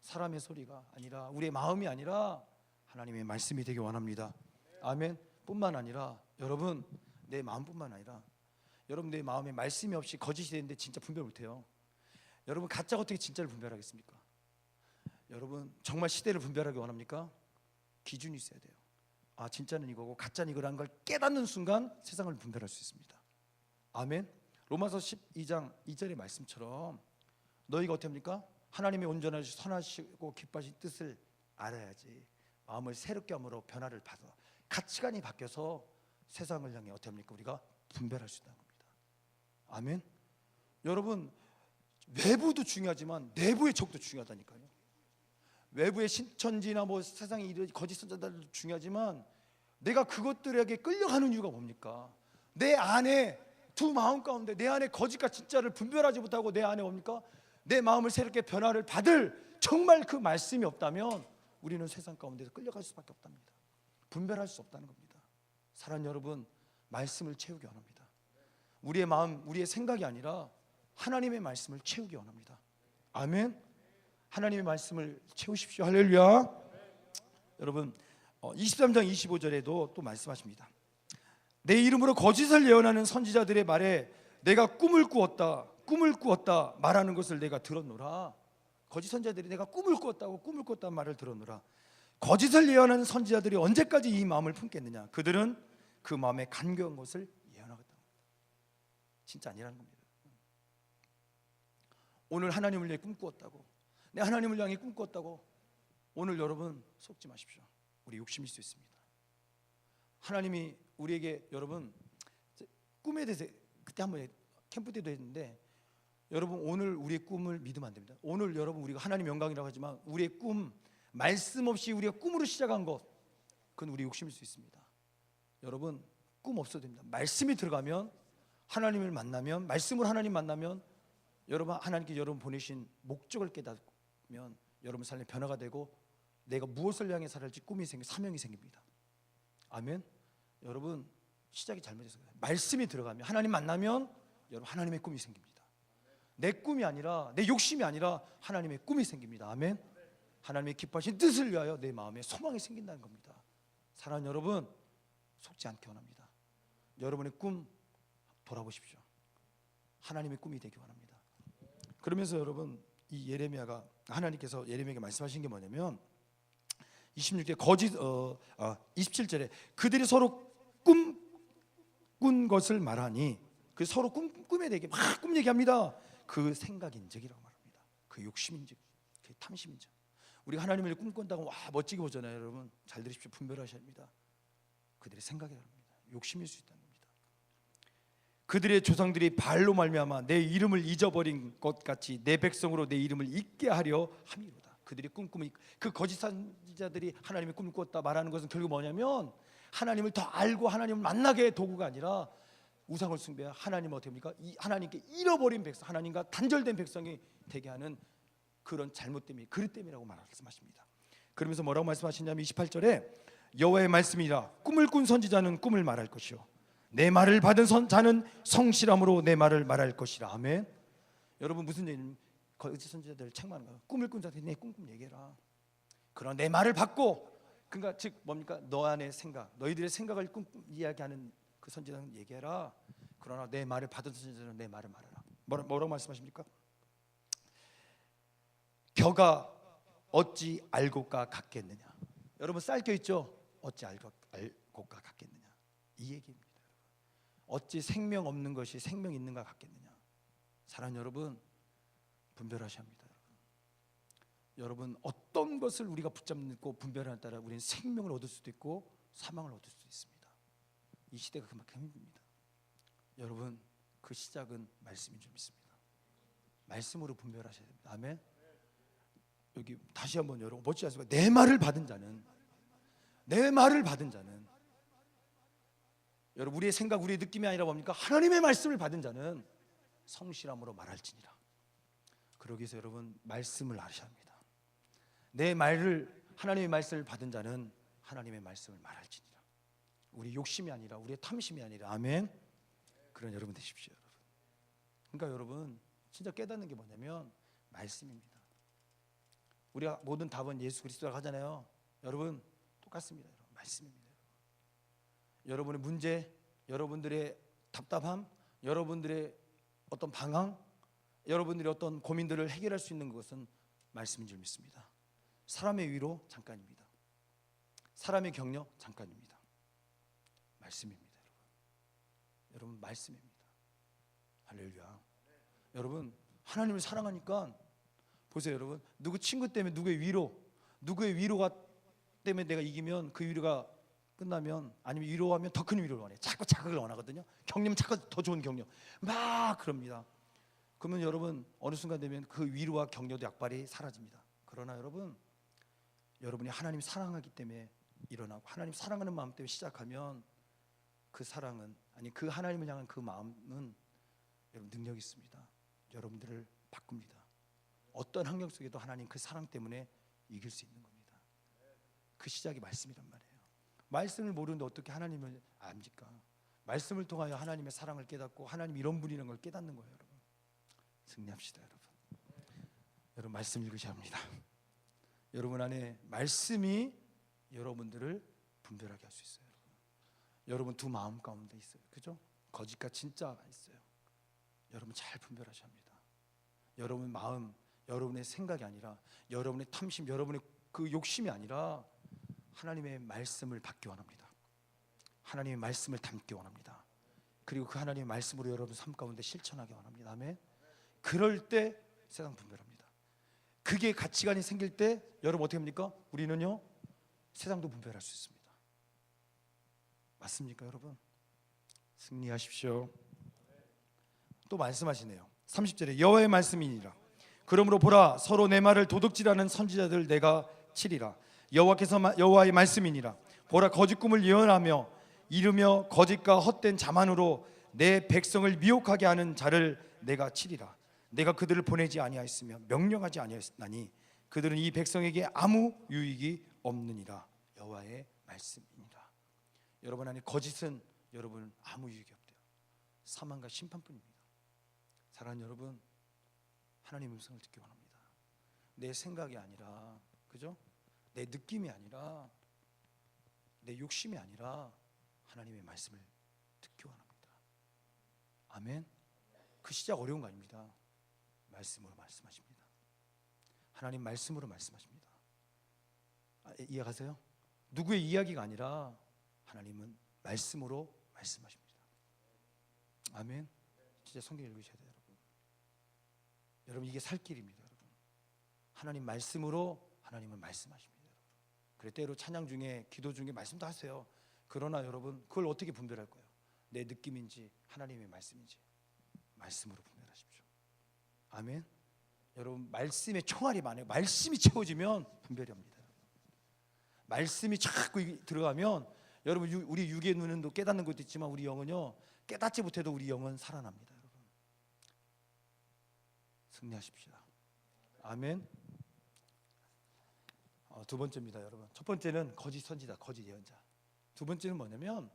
사람의 소리가 아니라 우리의 마음이 아니라 하나님의 말씀이 되기 원합니다. 아멘. 뿐만 아니라 여러분 내 마음뿐만 아니라 여러분 내 마음에 말씀이 없이 거짓이 되는데 진짜 분별 못해요. 여러분 가짜가 어떻게 진짜를 분별하겠습니까? 여러분 정말 시대를 분별하기 원합니까? 기준이 있어야 돼요. 아 진짜는 이거고 가짜는 이거라는 걸 깨닫는 순간 세상을 분별할 수 있습니다. 아멘. 로마서 12장 2절의 말씀처럼 너희가 어떻게 합니까? 하나님의 온전하시고 선하시고 기뻐하신 뜻을 알아야지 마음을 새롭게 함으로 변화를 받아 가치관이 바뀌어서 세상을 향해 어떻게 합니까? 우리가 분별할 수 있다는 겁니다. 아멘. 여러분 외부도 중요하지만 내부의 적도 중요하다니까요. 외부의 신천지나 뭐 세상의 이런 거짓 선자들도 중요하지만 내가 그것들에게 끌려가는 이유가 뭡니까? 내 안에 두 마음 가운데 내 안에 거짓과 진짜를 분별하지 못하고 내 안에 뭡니까? 내 마음을 새롭게 변화를 받을 정말 그 말씀이 없다면 우리는 세상 가운데서 끌려갈 수밖에 없답니다. 분별할 수 없다는 겁니다. 사랑하는 여러분, 말씀을 채우기 원합니다. 우리의 마음, 우리의 생각이 아니라 하나님의 말씀을 채우기 원합니다. 아멘. 하나님의 말씀을 채우십시오. 할렐루야. 여러분 23장 25절에도 또 말씀하십니다. 내 이름으로 거짓을 예언하는 선지자들의 말에 내가 꿈을 꾸었다 말하는 것을 내가 들었노라. 거짓 선지자들이 내가 꿈을 꾸었다는 말을 들었노라. 거짓을 예언하는 선지자들이 언제까지 이 마음을 품겠느냐? 그들은 그 마음에 간교한 것을 예언하겠다. 진짜 아니라는 겁니다. 오늘 하나님을 위해 꿈꾸었다고, 내 하나님을 향해 꿈꾸었다고 오늘 여러분 속지 마십시오. 우리 욕심일 수 있습니다. 하나님이 우리에게 여러분 꿈에 대해서 그때 한번 캠프 때도 했는데 여러분 오늘 우리의 꿈을 믿으면 안 됩니다. 오늘 여러분 우리가 하나님 영광이라고 하지만 우리의 꿈 말씀 없이 우리가 꿈으로 시작한 것 그건 우리 욕심일 수 있습니다. 여러분 꿈 없어도 됩니다. 말씀이 들어가면 하나님을 만나면 말씀으로 하나님 만나면 여러분 하나님께 여러분 보내신 목적을 깨닫면 여러분 삶에 변화가 되고 내가 무엇을 향해 살아갈지 꿈이 생기 사명이 생깁니다. 아멘. 여러분 시작이 잘못했어요. 말씀이 들어가면 하나님 만나면 여러분 하나님의 꿈이 생깁니다. 내 꿈이 아니라 내 욕심이 아니라 하나님의 꿈이 생깁니다. 아멘. 하나님의 기뻐하신 뜻을 위하여 내 마음에 소망이 생긴다는 겁니다. 사랑하는 여러분 속지 않게 원합니다. 여러분의 꿈 돌아보십시오. 하나님의 꿈이 되기 원합니다. 그러면서 여러분 이 예레미야가 하나님께서 예레미야에게 말씀하신 게 뭐냐면 26절 27절에 그들이 서로 꿈꾼 것을 말하니 그 서로 꿈에 대해 막 꿈 얘기합니다. 그 생각인적이라고 말합니다. 그 욕심인적, 그 탐심인적. 우리가 하나님을 꿈꾼다고 와 멋지게 보잖아요. 여러분 잘 들으십시오. 분별하셔야 합니다. 그들의 생각이라는 겁니다. 욕심일 수 있다는 겁니다. 그들의 조상들이 바알로 말미암아 내 이름을 잊어버린 것 같이 내 백성으로 내 이름을 잊게 하려 함이로다. 그들이 꿈꾸면 그 거짓 선지자들이 하나님의 꿈을 꿨다 말하는 것은 결국 뭐냐면 하나님을 더 알고 하나님을 만나게 도구가 아니라 우상을 숭배하 하나님은 어떻게 합니까? 하나님께 잃어버린 백성, 하나님과 단절된 백성이 되게 하는 그런 잘못됨이 그릇됨이라고 말씀하십니다. 그러면서 뭐라고 말씀하시냐면 28절에 여호와의 말씀이라 꿈을 꾼 선지자는 꿈을 말할 것이요 내 말을 받은 자는 성실함으로 내 말을 말할 것이라. 아멘. 여러분 무슨 얘기냐면 거짓 선지자들 책망하는 거예요. 꿈을 꾼 자한테 내 꿈 얘기해라. 그러나 내 말을 받고, 그러니까 즉 뭡니까? 너 안의 생각, 너희들의 생각을 이야기하는 그 선지자는 얘기해라. 그러나 내 말을 받은 선지자는 내 말을 말하라. 뭐라고 말씀하십니까? 벼가 어찌 알곡과 같겠느냐. 여러분 쌀겨 있죠? 어찌 알곡과 같겠느냐, 이 얘기입니다. 어찌 생명 없는 것이 생명 있는가 같겠느냐. 사랑하는 여러분, 분별하셔야 합니다. 여러분 어떤 것을 우리가 붙잡고 분별하는 따라 우리는 생명을 얻을 수도 있고 사망을 얻을 수도 있습니다. 이 시대가 그만큼 힘듭니다. 여러분 그 시작은 말씀인 줄 믿습니다. 말씀으로 분별하셔야 됩니다. 아멘. 여기 다시 한번 여러분 멋지지 않습니까? 내 말을 받은 자는, 내 말을 받은 자는, 여러분 우리의 생각 우리의 느낌이 아니라 뭡니까? 하나님의 말씀을 받은 자는 성실함으로 말할지니라. 그러기 위해서 여러분 말씀을 아셔야 합니다. 내 말을, 하나님의 말씀을 받은 자는 하나님의 말씀을 말할지니라. 우리 욕심이 아니라 우리의 탐심이 아니라, 아멘, 그런 여러분 되십시오. 여러분. 그러니까 여러분 진짜 깨닫는 게 뭐냐면 말씀입니다. 우리가 모든 답은 예수 그리스도라고 하잖아요. 여러분 똑같습니다. 여러분. 말씀입니다. 여러분의 문제, 여러분들의 답답함, 여러분들의 어떤 방황, 여러분들의 어떤 고민들을 해결할 수 있는 것은 말씀인 줄 믿습니다. 사람의 위로 잠깐입니다. 사람의 격려 잠깐입니다. 말씀입니다. 여러분 말씀입니다. 할렐루야. 여러분 하나님을 사랑하니까 보세요. 여러분 누구 친구 때문에 누구의 위로가 때문에 내가 이기면 그 위로가 끝나면, 아니면 위로하면 더 큰 위로를 원해. 자꾸 자극을 원하거든요. 격려면 자꾸 더 좋은 격려 막 그럽니다. 그러면 여러분 어느 순간 되면 그 위로와 격려도 약발이 사라집니다. 그러나 여러분이 하나님 사랑하기 때문에 일어나고 하나님 사랑하는 마음 때문에 시작하면 그 사랑은, 아니 그 하나님을 향한 그 마음은 여러분 능력이 있습니다. 여러분들을 바꿉니다. 어떤 환경 속에도 하나님 그 사랑 때문에 이길 수 있는 겁니다. 그 시작이 말씀이란 말이에요. 말씀을 모르는데 어떻게 하나님을 압니까? 말씀을 통하여 하나님의 사랑을 깨닫고 하나님 이런 분이라는 걸 깨닫는 거예요. 여러분 승리합시다. 여러분 말씀 읽으셔야 합니다. 여러분 안에 말씀이 여러분들을 분별하게 할 수 있어요. 여러분 두 마음 가운데 있어요. 그죠? 거짓과 진짜가 있어요. 여러분 잘 분별하셔야 합니다. 여러분 마음, 여러분의 생각이 아니라, 여러분의 탐심, 여러분의 그 욕심이 아니라 하나님의 말씀을 받기 원합니다. 하나님의 말씀을 담기 원합니다. 그리고 그 하나님의 말씀으로 여러분 삶 가운데 실천하기 원합니다. 아멘. 그럴 때 세상 분별합니다. 그게 가치관이 생길 때 여러분 어떻게 합니까? 우리는요 세상도 분별할 수 있습니다. 맞습니까 여러분? 승리하십시오. 또 말씀하시네요. 30절에 여호와의 말씀이니라. 그러므로 보라, 서로 내 말을 도둑질하는 선지자들 내가 치리라. 여호와의 말씀이니라. 보라, 거짓 꿈을 예언하며 이르며 거짓과 헛된 자만으로 내 백성을 미혹하게 하는 자를 내가 치리라. 내가 그들을 보내지 아니하였으며 명령하지 아니하였나니 그들은 이 백성에게 아무 유익이 없느니라. 여호와의 말씀이니라. 여러분 안에 거짓은 여러분 아무 유익이 없대요. 사망과 심판뿐입니다. 사랑하는 여러분, 하나님의 음성을 듣기 원합니다. 내 생각이 아니라, 그죠? 내 느낌이 아니라, 내 욕심이 아니라 하나님의 말씀을 듣기 원합니다. 아멘. 그 시작 어려운 거 아닙니다. 말씀으로 말씀하십니다. 하나님 말씀으로 말씀하십니다. 이해가세요? 누구의 이야기가 아니라 하나님은 말씀으로 말씀하십니다. 아멘. 진짜 성경 읽으셔야 돼요, 여러분. 여러분 이게 살 길입니다, 여러분. 하나님 말씀으로 하나님은 말씀하십니다. 그래 때로 찬양 중에 기도 중에 말씀도 하세요. 그러나 여러분 그걸 어떻게 분별할 거예요? 내 느낌인지 하나님의 말씀인지 말씀으로 분별하십시오. 아멘. 여러분 말씀의 총알이 많아요. 말씀이 채워지면 분별이 합니다. 말씀이 자꾸 들어가면 여러분 우리 육의 눈은 또 깨닫는 것도 있지만 우리 영은요 깨닫지 못해도 우리 영은 살아납니다. 여러분 승리하십시오. 아멘. 두 번째입니다, 여러분. 첫 번째는 거짓 선지자, 거짓 예언자. 두 번째는 뭐냐면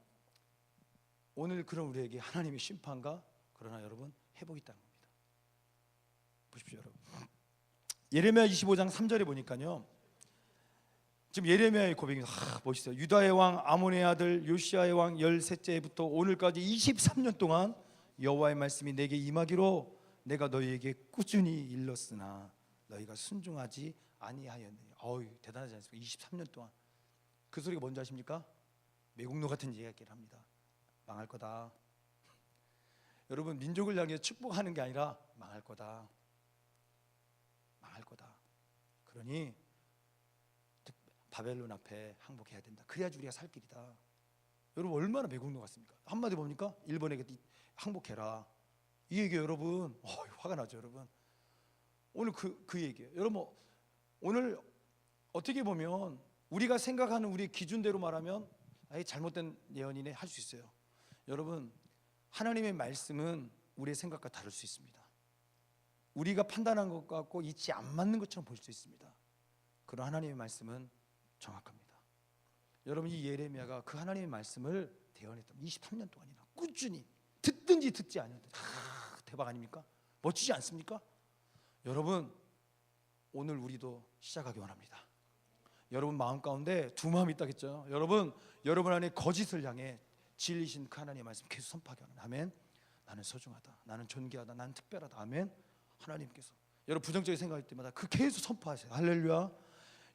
오늘 그런 우리에게 하나님의 심판과 그러나 여러분 회복이 있다는 겁니다. 보십시오, 여러분. 예레미야 25장 3절에 보니까요. 지금 예레미야의 고백이 멋있어요. 유다의 왕 아몬의 아들 요시야의 왕 13세부터 오늘까지 23년 동안 여호와의 말씀이 내게 임하기로 내가 너희에게 꾸준히 일렀으나 너희가 순종하지 아니하였느니. 대단하지 않습니까? 23년 동안. 그 소리가 뭔지 아십니까? 매국노 같은 이야기를 합니다. 망할 거다. 여러분 민족을 향해 축복하는 게 아니라 망할 거다. 망할 거다. 그러니 바벨론 앞에 항복해야 된다. 그래야지 우리가 살 길이다. 여러분 얼마나 매국노 같습니까? 한마디 뭡니까? 일본에게 항복해라. 이 얘기 여러분 화가 나죠, 여러분. 오늘 그 얘기예요. 여러분 오늘 어떻게 보면 우리가 생각하는 우리 기준대로 말하면 잘못된 예언이네 할 수 있어요. 여러분 하나님의 말씀은 우리의 생각과 다를 수 있습니다. 우리가 판단한 것 같고 이치 안 맞는 것처럼 보일 수 있습니다. 그런 하나님의 말씀은 정확합니다. 여러분 이 예레미야가 그 하나님의 말씀을 대언했다. 23년 동안이나 꾸준히 듣든지 듣지 않았든지. 대박 아닙니까? 멋지지 않습니까? 여러분 오늘 우리도 시작하기 원합니다. 여러분 마음 가운데 두 마음이 있다겠죠. 여러분 안에 거짓을 향해 진리신 그 하나님의 말씀 계속 선포하기 원합니다. 아멘. 나는 소중하다, 나는 존귀하다, 나는 특별하다. 아멘. 하나님께서 여러분 부정적인 생각할 때마다 그 계속 선포하세요. 할렐루야.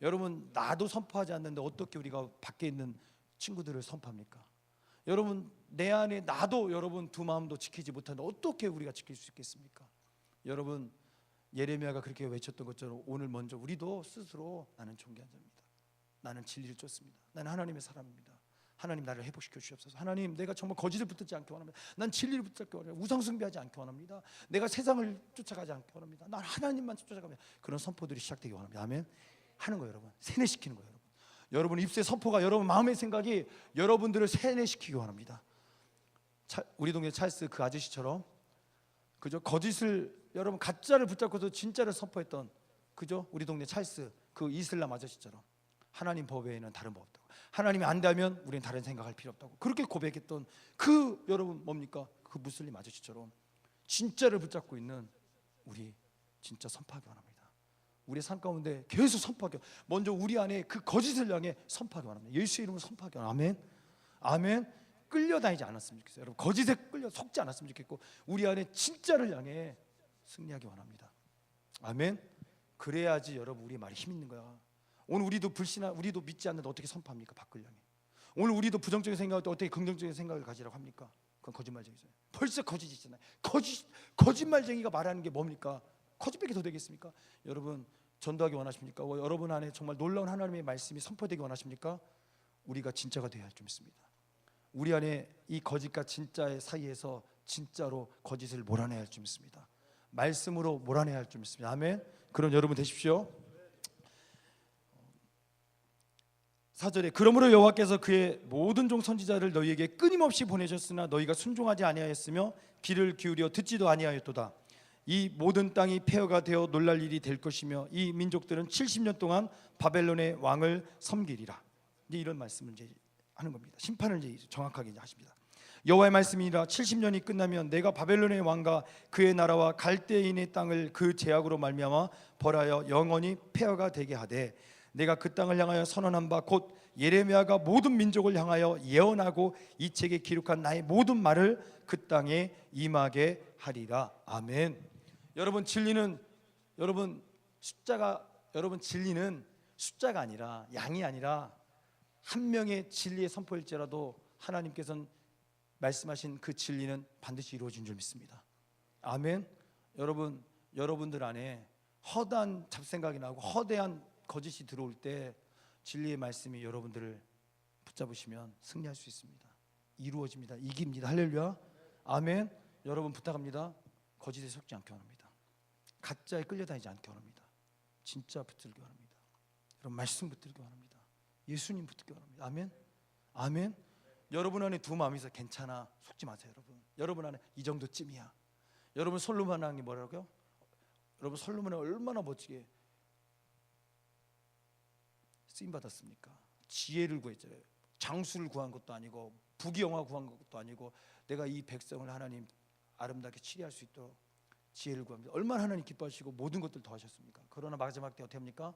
여러분 나도 선포하지 않는데 어떻게 우리가 밖에 있는 친구들을 선포합니까? 여러분 내 안에 나도 여러분 두 마음도 지키지 못하는데 어떻게 우리가 지킬 수 있겠습니까? 여러분 예레미야가 그렇게 외쳤던 것처럼 오늘 먼저 우리도 스스로 나는 존귀한 자입니다. 나는 진리를 쫓습니다. 나는 하나님의 사람입니다. 하나님 나를 회복시켜 주시옵소서. 하나님 내가 정말 거짓을 붙들지 않게 원합니다. 난 진리를 붙들게 원합니다. 우상숭배하지 않게 원합니다. 내가 세상을 쫓아가지 않게 원합니다. 난 하나님만 쫓아갑니다. 그런 선포들이 시작되기 원합니다. 아멘. 하는 거예요, 여러분. 세뇌시키는 거예요, 여러분. 여러분 입술의 선포가 여러분 마음의 생각이 여러분들을 세뇌시키기 원합니다. 우리 동네 찰스 그 아저씨처럼 그죠? 거짓을 여러분 가짜를 붙잡고서 진짜를 선포했던 그죠? 우리 동네 찰스 그 이슬람 아저씨처럼 하나님 법 외에는 다른 법 없다고. 하나님이 안다면 우리는 다른 생각할 필요 없다고. 그렇게 고백했던 그 여러분 뭡니까? 그 무슬림 아저씨처럼 진짜를 붙잡고 있는 우리 진짜 선포하기 원합니다. 우리의 삶 가운데 계속 선포하기. 먼저 우리 안에 그 거짓을 향해 선포하기 원합니다. 예수의 이름으로 선포하기 원합니다. 아멘. 아멘. 끌려다니지 않았으면 좋겠어요. 여러분 거짓에 끌려 속지 않았으면 좋겠고 우리 안에 진짜를 향해 승리하기 원합니다. 아멘. 그래야지 여러분 우리의 말이 힘 있는 거야. 오늘 우리도 우리도 믿지 않는데 어떻게 선포합니까? 밖을 향해. 오늘 우리도 부정적인 생각할 때 어떻게 긍정적인 생각을 가지라고 합니까? 그건 거짓말쟁이잖아요. 벌써 거짓이잖아요. 거짓말쟁이가 말하는 게 뭡니까? 거짓밖에 더 되겠습니까? 여러분 전도하기 원하십니까? 여러분 안에 정말 놀라운 하나님의 말씀이 선포되기 원하십니까? 우리가 진짜가 되어야 할 줄 믿습니다. 우리 안에 이 거짓과 진짜의 사이에서 진짜로 거짓을 몰아내야 할 줄 믿습니다. 말씀으로 몰아내야 할 줄 믿습니다. 아멘. 그런 여러분 되십시오. 4절에 그러므로 여호와께서 그의 모든 종 선지자를 너희에게 끊임없이 보내셨으나 너희가 순종하지 아니하였으며 귀를 기울여 듣지도 아니하였도다. 이 모든 땅이 폐허가 되어 놀랄 일이 될 것이며 이 민족들은 70년 동안 바벨론의 왕을 섬기리라. 이제 이런 말씀을 이제 하는 겁니다. 심판을 이제 정확하게 이제 하십니다. 여호와의 말씀이라 70년이 끝나면 내가 바벨론의 왕과 그의 나라와 갈대인의 땅을 그 제약으로 말미암아 벌하여 영원히 폐허가 되게 하되 내가 그 땅을 향하여 선언한 바 곧 예레미야가 모든 민족을 향하여 예언하고 이 책에 기록한 나의 모든 말을 그 땅에 임하게 하리라. 아멘. 여러분 진리는 진리는 숫자가 아니라 양이 아니라 한 명의 진리의 선포일지라도 하나님께서는 말씀하신 그 진리는 반드시 이루어진 줄 믿습니다. 아멘. 여러분들 안에 허다한 잡생각이 나고 허대한 거짓이 들어올 때 진리의 말씀이 여러분들을 붙잡으시면 승리할 수 있습니다. 이루어집니다. 이깁니다. 할렐루야. 아멘. 여러분 부탁합니다. 거짓에 속지 않게 원합니다. 가짜에 끌려다니지 않게 원합니다. 진짜 붙들기 원합니다. 여러분 말씀 붙들기 원합니다. 예수님 붙들기 원합니다. 아멘. 아멘. 여러분 안에 두 마음이 있어. 괜찮아. 속지 마세요, 여러분. 여러분 안에 이 정도쯤이야. 여러분 솔로몬 왕이 뭐라고요? 여러분 솔로몬이 얼마나 멋지게 쓰임 받았습니까? 지혜를 구했잖아요. 장수를 구한 것도 아니고 부귀영화 구한 것도 아니고 내가 이 백성을 하나님 아름답게 치리할 수 있도록 지혜를 구합니다. 얼마나 하나님 기뻐하시고 모든 것들 더하셨습니까? 그러나 마지막 때 어떻게 합니까?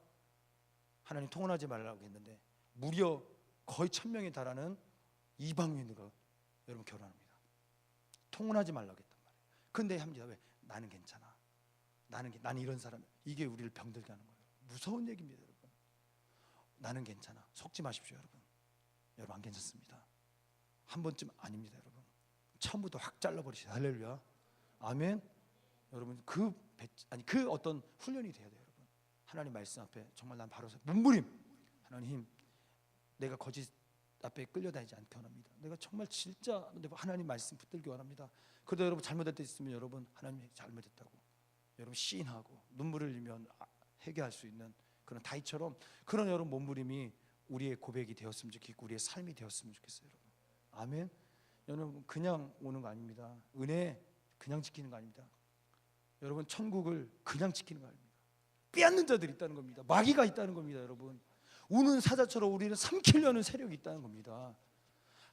하나님 통혼하지 말라고 했는데 무려 거의 1000명에 달하는 이방인으로 여러분 결혼합니다. 통혼하지 말라고 했단 말이에요. 근데 합니다. 왜? 나는 괜찮아. 나는 이런 사람. 이게 우리를 병들게 하는 거예요. 무서운 얘기입니다, 여러분. 나는 괜찮아. 속지 마십시오, 여러분. 여러분 안 괜찮습니다. 한 번쯤 아닙니다, 여러분. 처음부터 확 잘라버리시다. 할렐루야. 아멘. 여러분 그 어떤 훈련이 돼야 돼요, 여러분. 하나님 말씀 앞에 정말 난 바로 몸부림. 하나님, 내가 거짓 앞에 끌려다니지 않게 원합니다. 내가 정말 진짜 하나님 말씀 붙들기 원합니다. 그래도 여러분 잘못할 때 있으면 여러분 하나님이 잘못했다고 여러분 시인하고 눈물을 흘리면 회개할 수 있는 그런 다윗처럼 그런 여러분 몸부림이 우리의 고백이 되었으면 좋겠고 우리의 삶이 되었으면 좋겠어요, 여러분. 아멘. 여러분 그냥 오는 거 아닙니다. 은혜 그냥 지키는 거 아닙니다. 여러분 천국을 그냥 지키는 거 아닙니다. 빼앗는 자들이 있다는 겁니다. 마귀가 있다는 겁니다, 여러분. 우는 사자처럼 우리를 삼키려는 세력이 있다는 겁니다.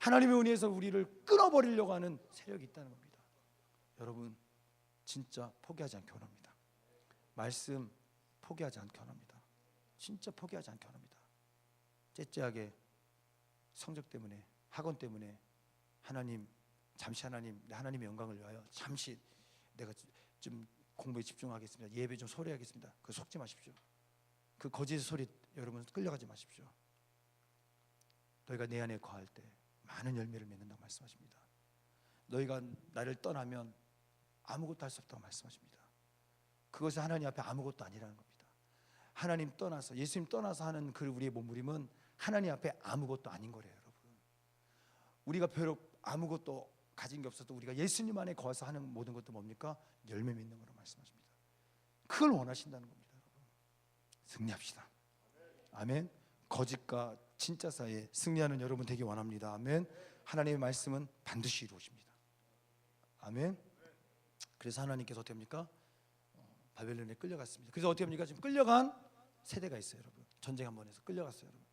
하나님의 은혜에서 우리를 끊어버리려고 하는 세력이 있다는 겁니다. 여러분 진짜 포기하지 않기 원합니다. 말씀 포기하지 않기 원합니다. 진짜 포기하지 않기 원합니다. 째째하게 성적 때문에 학원 때문에 하나님 잠시 하나님의 영광을 위하여 잠시 내가 좀 공부에 집중하겠습니다. 예배 좀 소홀히하겠습니다. 그 속지 마십시오. 그 거짓의 소리 여러분 끌려가지 마십시오. 너희가 내 안에 거할 때 많은 열매를 맺는다고 말씀하십니다. 너희가 나를 떠나면 아무것도 할 수 없다고 말씀하십니다. 그것이 하나님 앞에 아무것도 아니라는 겁니다. 하나님 떠나서 예수님 떠나서 하는 그 우리의 몸부림은 하나님 앞에 아무것도 아닌 거래요, 여러분. 우리가 비록 아무것도 가진 게 없어도 우리가 예수님 안에 거해서 하는 모든 것도 뭡니까? 열매 맺는 거로 말씀하십니다. 그걸 원하신다는 겁니다, 여러분. 승리합시다. 아멘. 거짓과 진짜 사이에 승리하는 여러분 되기 원합니다. 아멘. 하나님의 말씀은 반드시 이루어집니다. 아멘. 그래서 하나님께서 어떻게 합니까? 바벨론에 끌려갔습니다. 그래서 어떻게 합니까? 지금 끌려간 세대가 있어요, 여러분. 전쟁 한 번 해서 끌려갔어요, 여러분.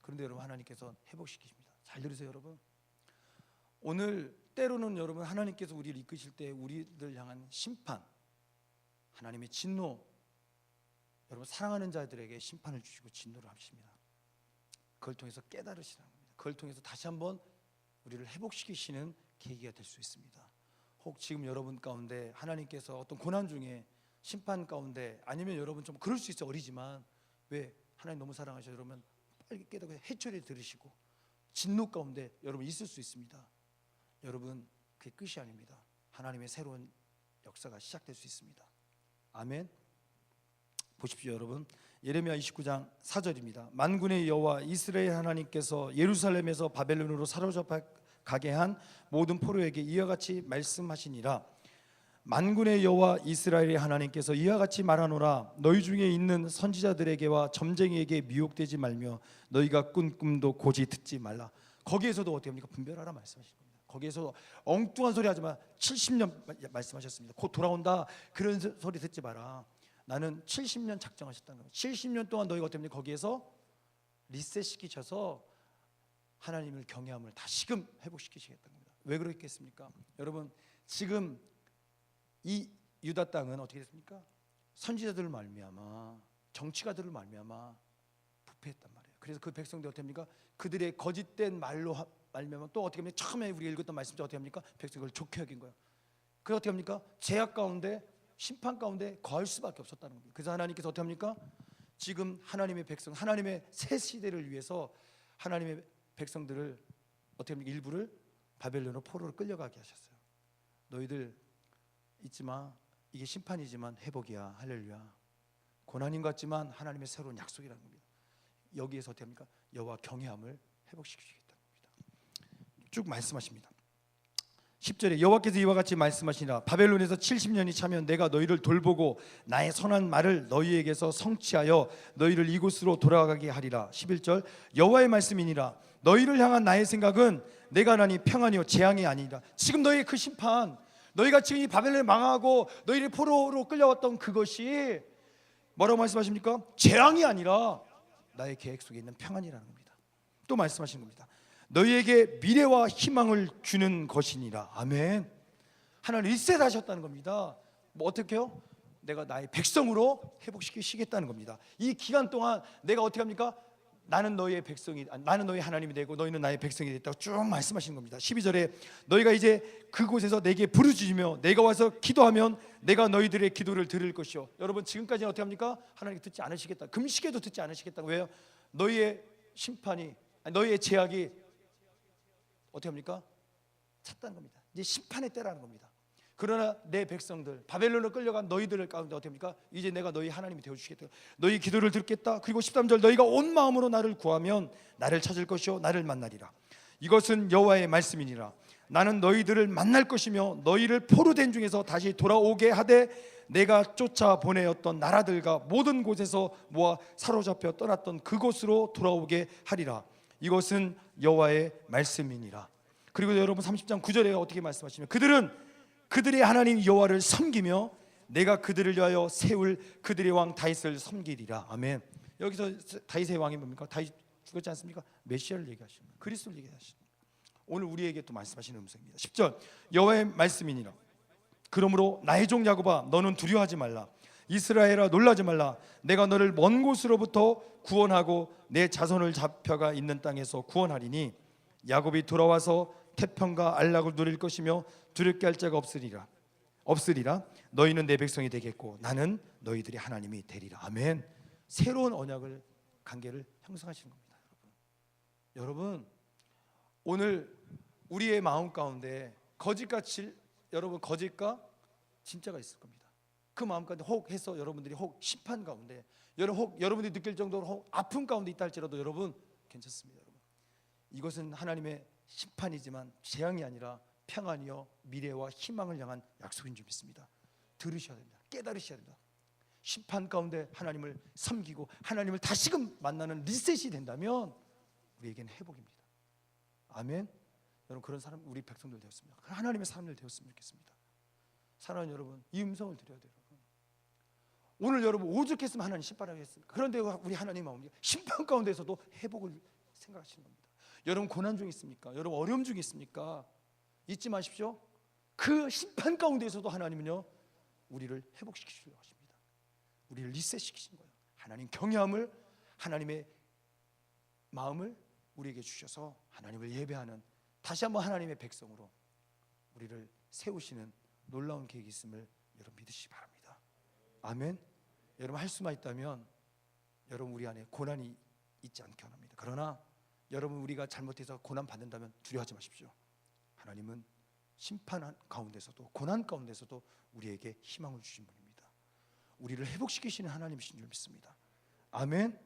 그런데 여러분 하나님께서 회복시키십니다. 잘 들으세요, 여러분. 오늘 때로는 여러분 하나님께서 우리를 이끄실 때 우리들 향한 심판, 하나님의 진노, 여러분 사랑하는 자들에게 심판을 주시고 진노를 하십니다. 그걸 통해서 깨달으시라는 겁니다. 그걸 통해서 다시 한번 우리를 회복시키시는 계기가 될 수 있습니다. 혹 지금 여러분 가운데 하나님께서 어떤 고난 중에 심판 가운데 아니면 여러분 좀 그럴 수 있어요. 어리지만 왜 하나님 너무 사랑하셔서 여러분 빨리 깨닫고 해초리 들으시고 진노 가운데 여러분 있을 수 있습니다. 여러분 그게 끝이 아닙니다. 하나님의 새로운 역사가 시작될 수 있습니다. 아멘. 보십시오, 여러분. 예레미야 29장 4절입니다. 만군의 여호와 이스라엘 하나님께서 예루살렘에서 바벨론으로 사로잡아 가게 한 모든 포로에게 이와 같이 말씀하시니라. 만군의 여호와 이스라엘의 하나님께서 이와 같이 말하노라. 너희 중에 있는 선지자들에게와 점쟁이에게 미혹되지 말며 너희가 꾼 꿈도 고지 듣지 말라. 거기에서도 어떻게 합니까? 분별하라 말씀하신 겁니다. 거기에서 엉뚱한 소리 하지 마. 70년 말씀하셨습니다. 곧 돌아온다. 그런 소리 듣지 마라. 나는 70년 작정하셨다는 거예요. 70년 동안 너희가 어떻게 합니까? 거기에서 리셋시키셔서 하나님을 경외함을 다시금 회복시키시겠다는 겁니다. 왜 그렇겠습니까? 여러분 지금 이 유다 땅은 어떻게 됐습니까? 선지자들을 말미암아 정치가들을 말미암아 부패했단 말이에요. 그래서 그 백성들 어떻게 합니까? 그들의 거짓된 말로 말미암아 또 어떻게 합니까? 처음에 우리가 읽었던 말씀도 어떻게 합니까? 백성을 좋게 여긴 거예요. 그래서 어떻게 합니까? 죄악 가운데 심판 가운데 거할 수밖에 없었다는 겁니다. 그래서 하나님께서 어떻게 합니까? 지금 하나님의 백성, 하나님의 새 시대를 위해서 하나님의 백성들을 어떻게 합니까? 일부를 바벨론으로 포로로 끌려가게 하셨어요. 너희들 잊지 마. 이게 심판이지만 회복이야. 할렐루야. 고난인 것 같지만 하나님의 새로운 약속이라는 겁니다. 여기에서 어떻게 합니까? 여호와 경외함을 회복시키시겠다는 겁니다. 쭉 말씀하십니다. 10절에 여호와께서 이와 같이 말씀하시니라. 바벨론에서 70년이 차면 내가 너희를 돌보고 나의 선한 말을 너희에게서 성취하여 너희를 이곳으로 돌아가게 하리라. 11절 여호와의 말씀이니라. 너희를 향한 나의 생각은 내가 하나니 평안이요 재앙이 아니라. 지금 너희의 그 심판, 너희가 지금 이 바벨론에 망하고 너희를 포로로 끌려왔던 그것이 뭐라고 말씀하십니까? 재앙이 아니라 나의 계획 속에 있는 평안이라는 겁니다. 또 말씀하시는 겁니다. 너희에게 미래와 희망을 주는 것이니라. 아멘. 하나님 리셋하셨다는 겁니다. 뭐 어떻게요? 내가 나의 백성으로 회복시키시겠다는 겁니다. 이 기간 동안 내가 어떻게 합니까? 나는 너희의 백성이, 나는 너희 하나님이 되고 너희는 나의 백성이 됐다고 쭉 말씀하시는 겁니다. 12절에 너희가 이제 그곳에서 내게 부르짖으며 내가 와서 기도하면 내가 너희들의 기도를 들을 것이요. 여러분 지금까지는 어떻게 합니까? 하나님께 듣지 않으시겠다. 금식에도 듣지 않으시겠다고. 왜요? 너희의 심판이, 너희의 제약이 어떻게 합니까? 찼다는 겁니다. 이제 심판의 때라는 겁니다. 그러나 내 백성들, 바벨론으로 끌려간 너희들 가운데 어떻게 합니까? 이제 내가 너희 하나님이 되어주시겠다. 너희 기도를 듣겠다. 그리고 13절 너희가 온 마음으로 나를 구하면 나를 찾을 것이요 나를 만나리라. 이것은 여호와의 말씀이니라. 나는 너희들을 만날 것이며 너희를 포로된 중에서 다시 돌아오게 하되 내가 쫓아 보내었던 나라들과 모든 곳에서 모아 사로잡혀 떠났던 그곳으로 돌아오게 하리라. 이것은 여호와의 말씀이니라. 그리고 여러분 30장 9절에 어떻게 말씀하시면 그들은 그들의 하나님 여호와를 섬기며 내가 그들을 위하여 세울 그들의 왕 다윗을 섬기리라. 아멘. 여기서 다윗의 왕이 뭡니까? 다윗 죽었지 않습니까? 메시아를 얘기하시는 거예요. 그리스도를 얘기하시는 거예요. 오늘 우리에게 또 말씀하시는 음성입니다. 10절 여호와의 말씀이니라. 그러므로 나의 종 야곱아 너는 두려워하지 말라. 이스라엘아 놀라지 말라. 내가 너를 먼 곳으로부터 구원하고 내 자손을 잡혀가 있는 땅에서 구원하리니 야곱이 돌아와서 태평과 안락을 누릴 것이며 두렵게 할 자가 없으리라. 너희는 내 백성이 되겠고 나는 너희들의 하나님이 되리라. 아멘. 새로운 언약을 관계를 형성하시는 겁니다. 여러분 오늘 우리의 마음 가운데 여러분 거짓과 진짜가 있을 겁니다. 그 마음 가운데 혹 해서 여러분들이 혹 심판 가운데 혹 여러분들이 느낄 정도로 혹 아픔 가운데 있다 할지라도 여러분 괜찮습니다. 여러분 이것은 하나님의 심판이지만 재앙이 아니라 평안이요 미래와 희망을 향한 약속인 줄 믿습니다. 들으셔야 됩니다. 깨달으셔야 됩니다. 심판 가운데 하나님을 섬기고 하나님을 다시금 만나는 리셋이 된다면 우리에게는 회복입니다. 아멘. 여러분 그런 사람 우리 백성들 되었습니다. 하나님의 사람들 되었으면 좋겠습니다. 사랑하는 여러분 이 음성을 드려야 돼요. 오늘 여러분 오죽했으면 하나님 심판하게 했습니까? 그런데 우리 하나님 마음이 심판 가운데서도 회복을 생각하시는 겁니다. 여러분 고난 중에 있습니까? 여러분 어려움 중에 있습니까? 잊지 마십시오. 그 심판 가운데서도 하나님은요 우리를 회복시키시려고 하십니다. 우리를 리셋시키신 거예요. 하나님 경외함을, 하나님의 마음을 우리에게 주셔서 하나님을 예배하는 다시 한번 하나님의 백성으로 우리를 세우시는 놀라운 계획이 있음을 여러분 믿으시기 바랍니다. 아멘. 여러분 할 수만 있다면 여러분 우리 안에 고난이 있지 않게 합니다. 그러나 여러분 우리가 잘못해서 고난 받는다면 두려워하지 마십시오. 하나님은 심판 가운데서도 고난 가운데서도 우리에게 희망을 주신 분입니다. 우리를 회복시키시는 하나님이신 줄 믿습니다. 아멘.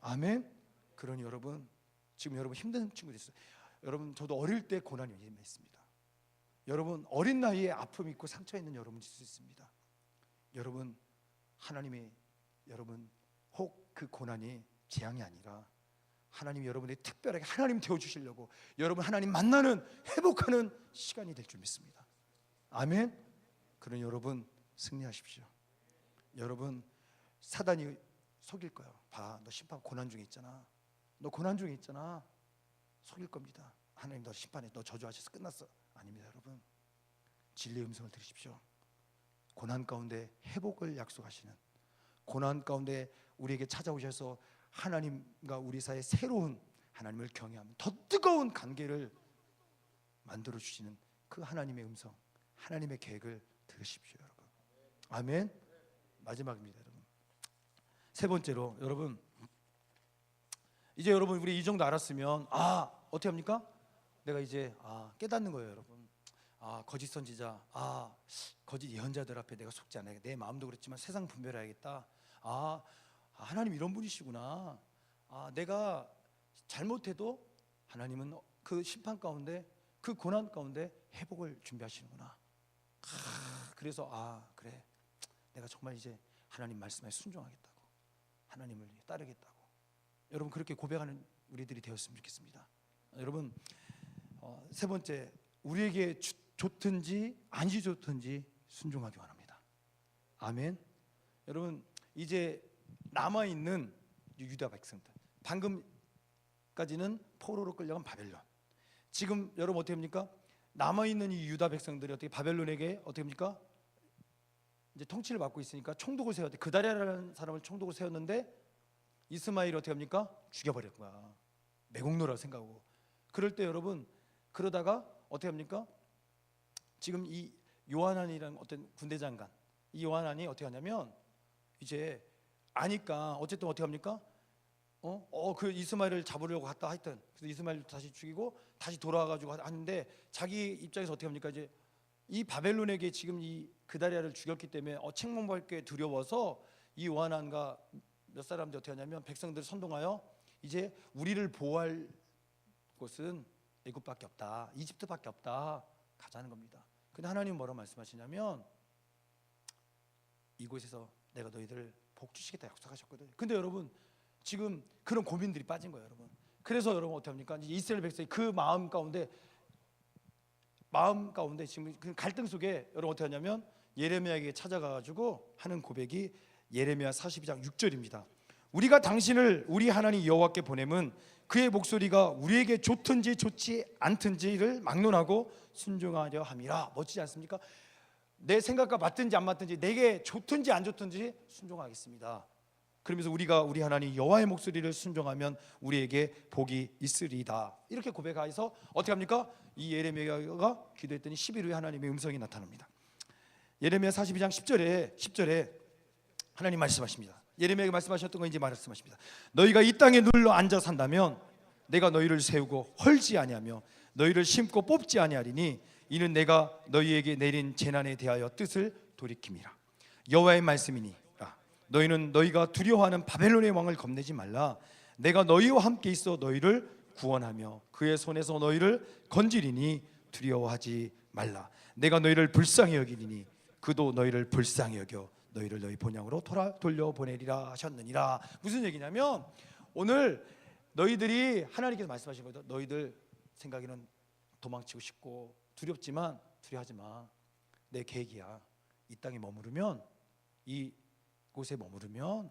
아멘. 그러니 여러분 지금 여러분 힘든 친구들 있어요. 여러분 저도 어릴 때 고난이 임했습니다. 여러분 어린 나이에 아픔 있고 상처 있는 여러분 있을 수 있습니다. 여러분 하나님이 여러분 혹 그 고난이 재앙이 아니라 하나님이 여러분에게 특별하게 하나님 되어주시려고 여러분 하나님 만나는 회복하는 시간이 될 줄 믿습니다. 아멘. 그러니 여러분 승리하십시오. 여러분 사단이 속일 거예요. 봐, 너 심판 고난 중에 있잖아. 너 고난 중에 있잖아. 속일 겁니다. 하나님 너 심판해, 너 저주하셔서 끝났어. 아닙니다. 여러분 진리의 음성을 들으십시오. 고난 가운데 회복을 약속하시는, 고난 가운데 우리에게 찾아오셔서 하나님과 우리 사이에 새로운 하나님을 경외하는 더 뜨거운 관계를 만들어 주시는 그 하나님의 음성, 하나님의 계획을 들으십시오. 여러분 아멘. 마지막입니다. 여러분 세 번째로 여러분 이제 여러분 우리 이 정도 알았으면 어떻게 합니까? 내가 이제 깨닫는 거예요. 여러분 거짓 선지자, 거짓 예언자들 앞에 내가 속지 않아야겠다. 내 마음도 그렇지만 세상 분별해야겠다. 하나님 이런 분이시구나. 내가 잘못해도 하나님은 그 심판 가운데 그 고난 가운데 회복을 준비하시는구나. 그래서 그래, 내가 정말 이제 하나님 말씀에 순종하겠다고, 하나님을 따르겠다고, 여러분 그렇게 고백하는 우리들이 되었으면 좋겠습니다. 여러분, 세 번째, 우리에게 좋든지 아니 좋든지 순종하기 원합니다. 아멘. 여러분, 이제 남아있는 유다 백성들, 방금까지는 포로로 끌려간 바벨론, 지금 여러분 어떻게 합니까? 남아있는 이 유다 백성들이 어떻게 바벨론에게 어떻게 합니까? 이제 통치를 받고 있으니까 총독을 세웠대. 그다랴라는 사람을 총독을 세웠는데 이스마엘이 어떻게 합니까? 죽여버릴 거야. 매국노라고 생각하고. 그럴 때 여러분, 그러다가 어떻게 합니까? 지금 이 요하난이라는 어떤 군대 장관, 이 요하난이 어떻게 하냐면 이제 아니까 어쨌든 어떻게 합니까? 그 이스마엘을 잡으려고 갔다 하여튼 그래서 이스마엘을 다시 죽이고 다시 돌아와가지고 하는데 자기 입장에서 어떻게 합니까? 이제 이 바벨론에게 지금 이 그다랴를 죽였기 때문에 책망받을 게 두려워서 이 요하난과 몇 사람들이 어떻게 하냐면 백성들을 선동하여 이제 우리를 보호할 곳은 애굽밖에 없다, 이집트밖에 없다, 가자는 겁니다. 근데 하나님은 뭐라고 말씀하시냐면 이곳에서 내가 너희들을 복주시겠다 약속하셨거든요. 근데 여러분 지금 그런 고민들이 빠진 거예요, 여러분. 그래서 여러분 어떻게 합니까? 이스라엘 백성이 그 마음 가운데 지금 그 갈등 속에 여러분 어떻게 하냐면 예레미야에게 찾아가가지고 하는 고백이 예레미야 42장 6절입니다. 우리가 당신을 우리 하나님 여호와께 보내면 그의 목소리가 우리에게 좋든지 좋지 않든지를 막론하고 순종하려 함이라. 멋지지 않습니까? 내 생각과 맞든지 안 맞든지, 내게 좋든지 안 좋든지 순종하겠습니다. 그러면서 우리가 우리 하나님 여호와의 목소리를 순종하면 우리에게 복이 있으리다. 이렇게 고백하여서 어떻게 합니까? 이 예레미야가 기도했더니 10일 후에 하나님의 음성이 나타납니다. 예레미야 42장 10절에 하나님 말씀하십니다. 예레미야가 말씀하셨던 거 이제 말씀하십니다. 너희가 이 땅에 눌러 앉아 산다면 내가 너희를 세우고 헐지 아니하며 너희를 심고 뽑지 아니하리니 이는 내가 너희에게 내린 재난에 대하여 뜻을 돌이킴이라. 여호와의 말씀이니 너희는 너희가 두려워하는 바벨론의 왕을 겁내지 말라. 내가 너희와 함께 있어 너희를 구원하며 그의 손에서 너희를 건지리니 두려워하지 말라. 내가 너희를 불쌍히 여기리니 그도 너희를 불쌍히 여겨 너희를 너희 본향으로 돌려보내리라 하셨느니라. 무슨 얘기냐면 오늘 너희들이 하나님께서 말씀하신 거죠. 너희들 생각에는 도망치고 싶고 두렵지만 두려워하지 마. 내 계획이야. 이 땅에 머무르면, 이 곳에 머무르면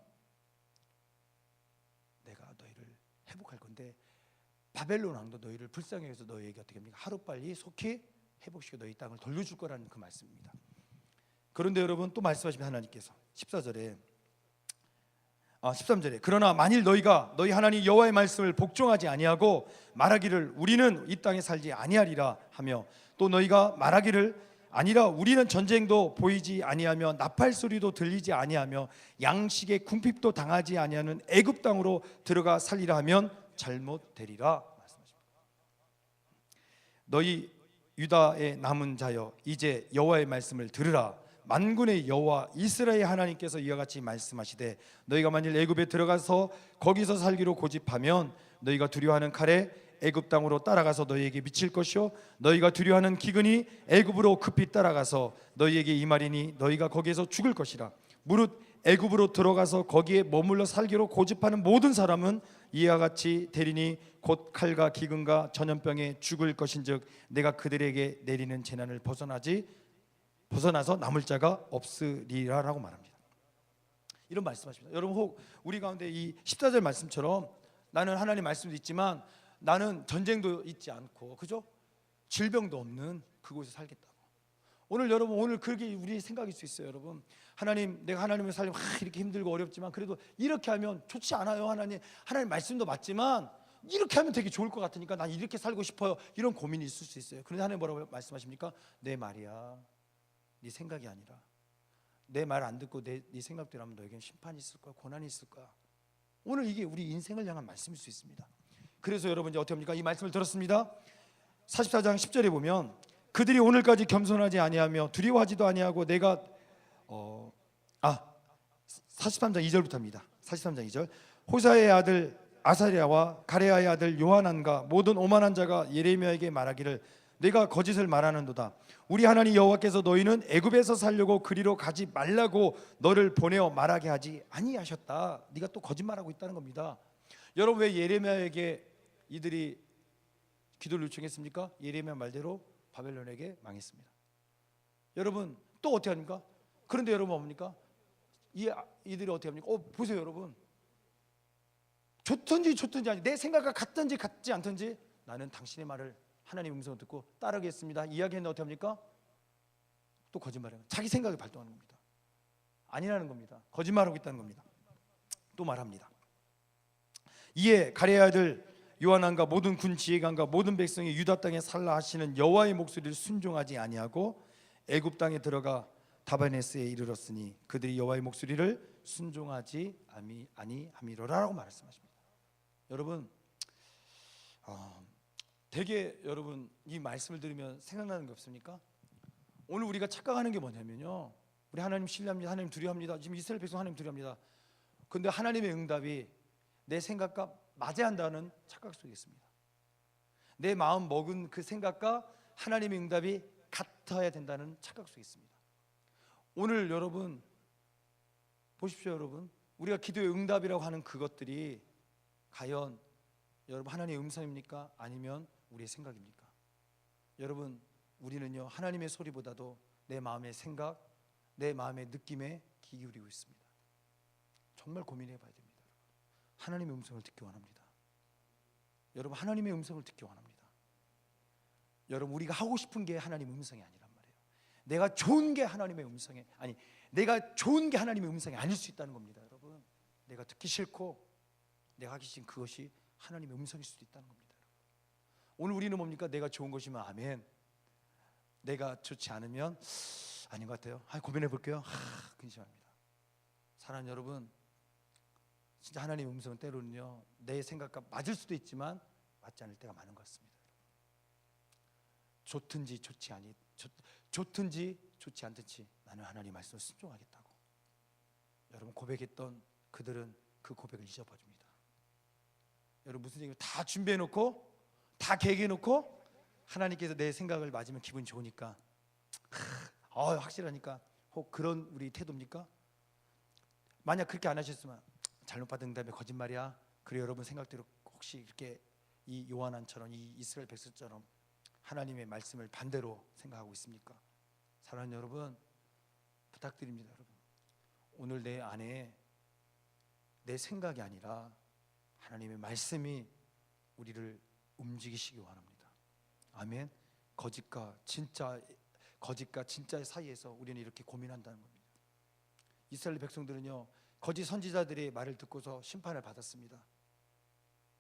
내가 너희를 회복할 건데 바벨론 왕도 너희를 불쌍히 여겨서 너희에게 어떻게 합니까? 하루빨리 속히 회복시켜 너희 땅을 돌려줄 거라는 그 말씀입니다. 그런데 여러분 또 말씀하시면 하나님께서 13절에 그러나 만일 너희가 너희 하나님 여호와의 말씀을 복종하지 아니하고 말하기를 우리는 이 땅에 살지 아니하리라 하며 또 너희가 말하기를 아니라 우리는 전쟁도 보이지 아니하며 나팔 소리도 들리지 아니하며 양식의 궁핍도 당하지 아니하는 애굽 땅으로 들어가 살리라 하면 잘못되리라 말씀하십니다. 너희 유다의 남은 자여 이제 여호와의 말씀을 들으라. 만군의 여호와 이스라엘 하나님께서 이와 같이 말씀하시되 너희가 만일 애굽에 들어가서 거기서 살기로 고집하면 너희가 두려워하는 칼에 애굽 땅으로 따라가서 너희에게 미칠 것이요 너희가 두려워하는 기근이 애굽으로 급히 따라가서 너희에게 임하리니 너희가 거기에서 죽을 것이라. 무릇 애굽으로 들어가서 거기에 머물러 살기로 고집하는 모든 사람은 이와 같이 되리니 곧 칼과 기근과 전염병에 죽을 것인즉 내가 그들에게 내리는 재난을 벗어나서 남을 자가 없으리라라고 말합니다. 이런 말씀하십니다. 여러분 혹 우리 가운데 이 14절 말씀처럼 나는 하나님 말씀도 있지만 나는 전쟁도 있지 않고 그죠? 질병도 없는 그곳에 살겠다고. 오늘 여러분 오늘 그렇게 우리 생각일 수 있어요. 여러분 하나님 내가 하나님을 살려면 이렇게 힘들고 어렵지만 그래도 이렇게 하면 좋지 않아요. 하나님 말씀도 맞지만 이렇게 하면 되게 좋을 것 같으니까 난 이렇게 살고 싶어요. 이런 고민이 있을 수 있어요. 그런데 하나님 뭐라고 말씀하십니까? 내 말이야. 네 생각이 아니라 내 말 안 듣고 네 생각대로 하면 너에게는 심판이 있을 거야. 고난이 있을 거야. 오늘 이게 우리 인생을 향한 말씀일 수 있습니다. 그래서 여러분 이제 어떻게 합니까? 이 말씀을 들었습니다. 44장 10절에 보면 그들이 오늘까지 겸손하지 아니하며 두려워하지도 아니하고 내가 43장 2절부터입니다. 43장 2절 호사의 아들 아사랴와 가레아의 아들 요하난과 모든 오만한 자가 예레미야에게 말하기를 내가 거짓을 말하는도다. 우리 하나님 여호와께서 너희는 애굽에서 살려고 그리로 가지 말라고 너를 보내어 말하게 하지 아니하셨다. 네가 또 거짓말하고 있다는 겁니다. 여러분, 왜 예레미야에게 이들이 기도를 요청했습니까? 예레미야 말대로 바벨론에게 망했습니다. 여러분, 또 어떻게 합니까? 그런데 여러분 뭡니까? 이들이 어떻게 합니까? 보세요 여러분, 좋든지 아니, 내 생각과 같든지 같지 않든지 나는 당신의 말을, 하나님의 음성을 듣고 따르겠습니다 이야기했는데 어떻게 합니까? 또 거짓말해요. 자기 생각을 발동하는 겁니다. 아니라는 겁니다. 거짓말하고 있다는 겁니다. 또 말합니다. 이에 가레의 아들 요하난과 모든 군 지휘관과 모든 백성이 유다 땅에 살라 하시는 여호와의 목소리를 순종하지 아니하고 애굽 땅에 들어가 다바네스에 이르렀으니 그들이 여호와의 목소리를 순종하지 아니함이로라라고 말씀하십니다. 여러분, 되게 여러분 이 말씀을 들으면 생각나는 게 없습니까? 오늘 우리가 착각하는 게 뭐냐면요, 우리 하나님 신뢰합니다, 하나님 두려워합니다. 지금 이스라엘 백성 하나님 두려워합니다. 근데 하나님의 응답이 내 생각과 맞아야 한다는 착각 속에 있습니다. 내 마음 먹은 그 생각과 하나님의 응답이 같아야 된다는 착각 속에 있습니다. 오늘 여러분 보십시오. 여러분, 우리가 기도의 응답이라고 하는 그것들이 과연 여러분 하나님의 음성입니까? 아니면 우리의 생각입니까? 여러분, 우리는요 하나님의 소리보다도 내 마음의 생각, 내 마음의 느낌에 귀 기울이고 있습니다. 정말 고민해 봐야 됩니다. 하나님의 음성을 듣기 원합니다. 여러분, 하나님의 음성을 듣기 원합니다. 여러분, 우리가 하고 싶은 게 하나님의 음성이 아니란 말이에요. 내가 좋은 게 하나님의 음성이 아니, 내가 좋은 게 하나님의 음성이 아닐 수 있다는 겁니다. 여러분, 내가 듣기 싫고 내가 하기 싫은 그것이 하나님의 음성일 수도 있다는 겁니다. 오늘 우리는 뭡니까? 내가 좋은 것이면 아멘, 내가 좋지 않으면 아닌 것 같아요. 고민해 볼게요. 근심합니다. 사랑하는 여러분, 진짜 하나님의 음성은 때로는요 내 생각과 맞을 수도 있지만 맞지 않을 때가 많은 것 같습니다. 좋든지 좋든지 좋지 않든지 나는 하나님 말씀을 순종하겠다고 여러분 고백했던 그들은 그 고백을 잊어버립니다. 여러분, 무슨 얘기를 다 준비해놓고 다 계획해놓고 하나님께서 내 생각을 맞으면 기분 좋으니까 확실하니까 혹 그런 우리 태도입니까? 만약 그렇게 안 하셨으면 잘못 받은 응답에 거짓말이야. 그래 여러분 생각대로 혹시 이렇게 이 요한안처럼 이 이스라엘 백성처럼 하나님의 말씀을 반대로 생각하고 있습니까? 사랑하는 여러분, 부탁드립니다. 여러분, 오늘 내 안에 내 생각이 아니라 하나님의 말씀이 우리를 움직이시기 원합니다. 아멘. 거짓과 진짜의 사이에서 우리는 이렇게 고민한다는 겁니다. 이스라엘 백성들은요 거짓 선지자들의 말을 듣고서 심판을 받았습니다.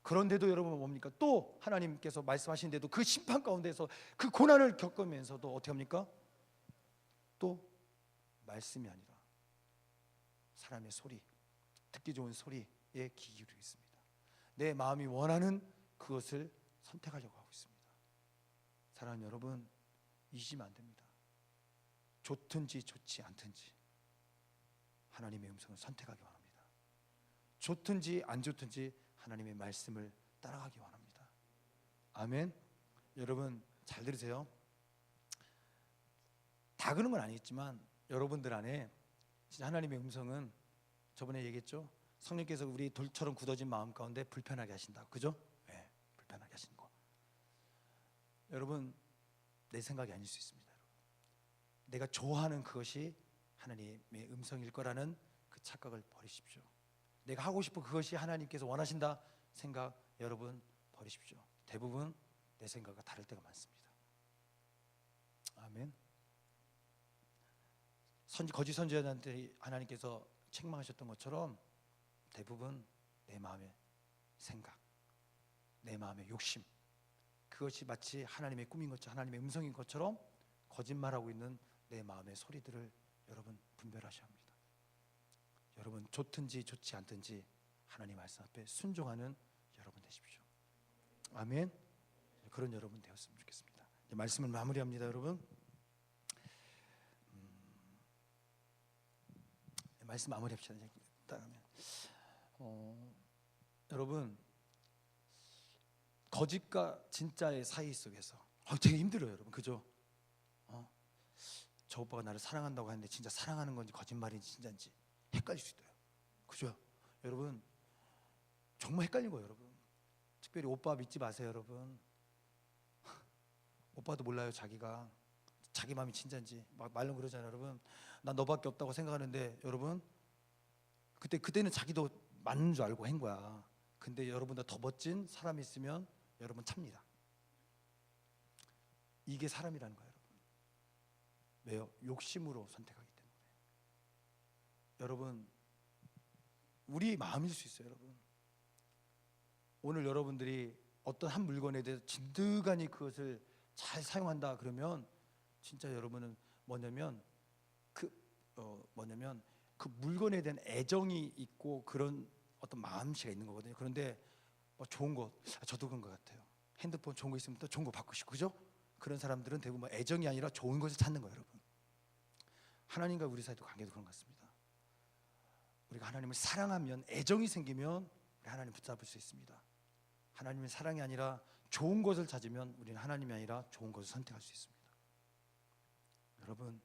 그런데도 여러분 뭡니까? 또 하나님께서 말씀하시는데도 그 심판 가운데서 그 고난을 겪으면서도 어떻게 합니까? 또 말씀이 아니라 사람의 소리, 듣기 좋은 소리에 귀 기울이고 있습니다. 내 마음이 원하는 그것을 선택하려고 하고 있습니다. 사랑하는 여러분, 잊으면 안 됩니다. 좋든지 좋지 않든지 하나님의 음성을 선택하기 원합니다. 좋든지 안 좋든지 하나님의 말씀을 따라가기 원합니다. 아멘. 여러분 잘 들으세요. 다 그런 건 아니겠지만 여러분들 안에 진짜 하나님의 음성은 저번에 얘기했죠. 성령께서 우리 돌처럼 굳어진 마음 가운데 불편하게 하신다. 그죠? 네, 불편하게 하시는 거. 여러분, 내 생각이 아닐 수 있습니다. 여러분. 내가 좋아하는 그것이 하나님의 음성일 거라는 그 착각을 버리십시오. 내가 하고 싶은 그것이 하나님께서 원하신다 생각 여러분 버리십시오. 대부분 내 생각과 다를 때가 많습니다. 아멘. 거짓 선지자들한테 하나님께서 책망하셨던 것처럼 대부분 내 마음의 생각, 내 마음의 욕심, 그것이 마치 하나님의 꿈인 것처럼 하나님의 음성인 것처럼 거짓말하고 있는 내 마음의 소리들을 여러분 분별하셔야 합니다. 여러분, 좋든지 좋지 않든지 하나님 말씀 앞에 순종하는 여러분 되십시오. 아멘. 그런 여러분 되었으면 좋겠습니다. 이제 말씀을 마무리합니다. 여러분, 말씀 마무리합시다. 여러분, 거짓과 진짜의 사이 속에서 되게 힘들어요, 여러분. 그죠? 저 오빠가 나를 사랑한다고 하는데 진짜 사랑하는 건지 거짓말인지 진짜인지 헷갈릴 수 있어요. 그죠? 여러분, 정말 헷갈린 거예요, 여러분. 특별히 오빠 믿지 마세요, 여러분. 오빠도 몰라요, 자기가 자기 마음이 진짜인지. 막 말로 그러잖아요, 여러분. 난 너밖에 없다고 생각하는데, 여러분, 그때는 자기도 맞는 줄 알고 한 거야. 근데 여러분보다 더 멋진 사람이 있으면 여러분 찹니다. 이게 사람이라는 거예요, 여러분. 왜요? 욕심으로 선택하기 때문에. 여러분, 우리 마음일 수 있어요, 여러분. 오늘 여러분들이 어떤 한 물건에 대해서 진득하니 그것을 잘 사용한다 그러면 진짜 여러분은 뭐냐면 그 물건에 대한 애정이 있고 그런 어떤 마음씨가 있는 거거든요. 그런데 좋은 거, 저도 그런 것 같아요. 핸드폰 좋은 거 있으면 또 좋은 거 받고 싶고, 그죠? 그런 사람들은 대부분 애정이 아니라 좋은 것을 찾는 거예요, 여러분. 하나님과 우리 사이도 관계도 그런 것 같습니다. 우리가 하나님을 사랑하면, 애정이 생기면 우리 하나님 붙잡을 수 있습니다. 하나님의 사랑이 아니라 좋은 것을 찾으면 우리는 하나님이 아니라 좋은 것을 선택할 수 있습니다. 여러분,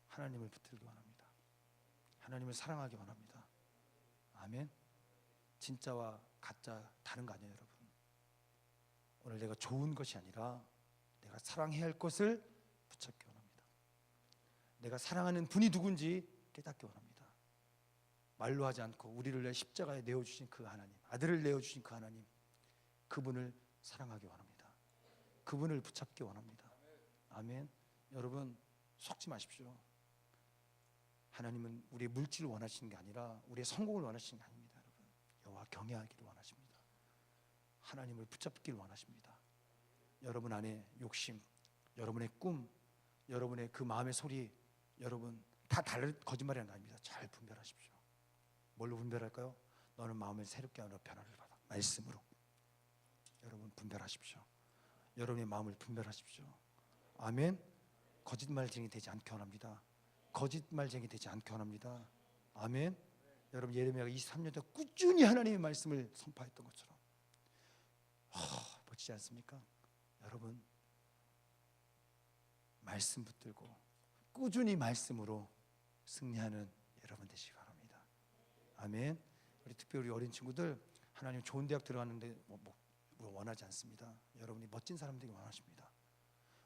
하나님을 붙들기 원합니다. 하나님을 사랑하기 원합니다. 아멘. 진짜와 가짜 다른 거 아니에요, 여러분. 오늘 내가 좋은 것이 아니라 내가 사랑해야 할 것을 붙잡기 원합니다. 내가 사랑하는 분이 누군지 깨닫기 원합니다. 말로 하지 않고 우리를 위해 십자가에 내어주신 그 하나님, 아들을 내어주신 그 하나님, 그분을 사랑하기 원합니다. 그분을 붙잡기 원합니다. 아멘. 여러분, 속지 마십시오. 하나님은 우리의 물질을 원하시는 게 아니라 우리의 성공을 원하시는 게 아닙니다. 여러분, 여호와 경외하기를 원하십니다. 하나님을 붙잡기를 원하십니다. 여러분 안에 욕심, 여러분의 꿈, 여러분의 그 마음의 소리, 여러분 다 다른 거짓말이 아닙니다. 잘 분별하십시오. 뭘로 분별할까요? 너는 마음을 새롭게 하는 변화를 받아. 말씀으로. 여러분 분별하십시오. 여러분의 마음을 분별하십시오. 아멘. 거짓말쟁이 되지 않게 원합니다. 거짓말쟁이 되지 않게 원합니다. 아멘. 여러분, 예레미야가 23년 동안 꾸준히 하나님의 말씀을 선포했던 것처럼 멋지지 않습니까? 여러분, 말씀 붙들고 꾸준히 말씀으로 승리하는 여러분 되시기 바랍니다. 아멘. 우리 특별히 어린 친구들, 하나님 좋은 대학 들어가는데 원하지 않습니다. 여러분이 멋진 사람 되기 원하십니다.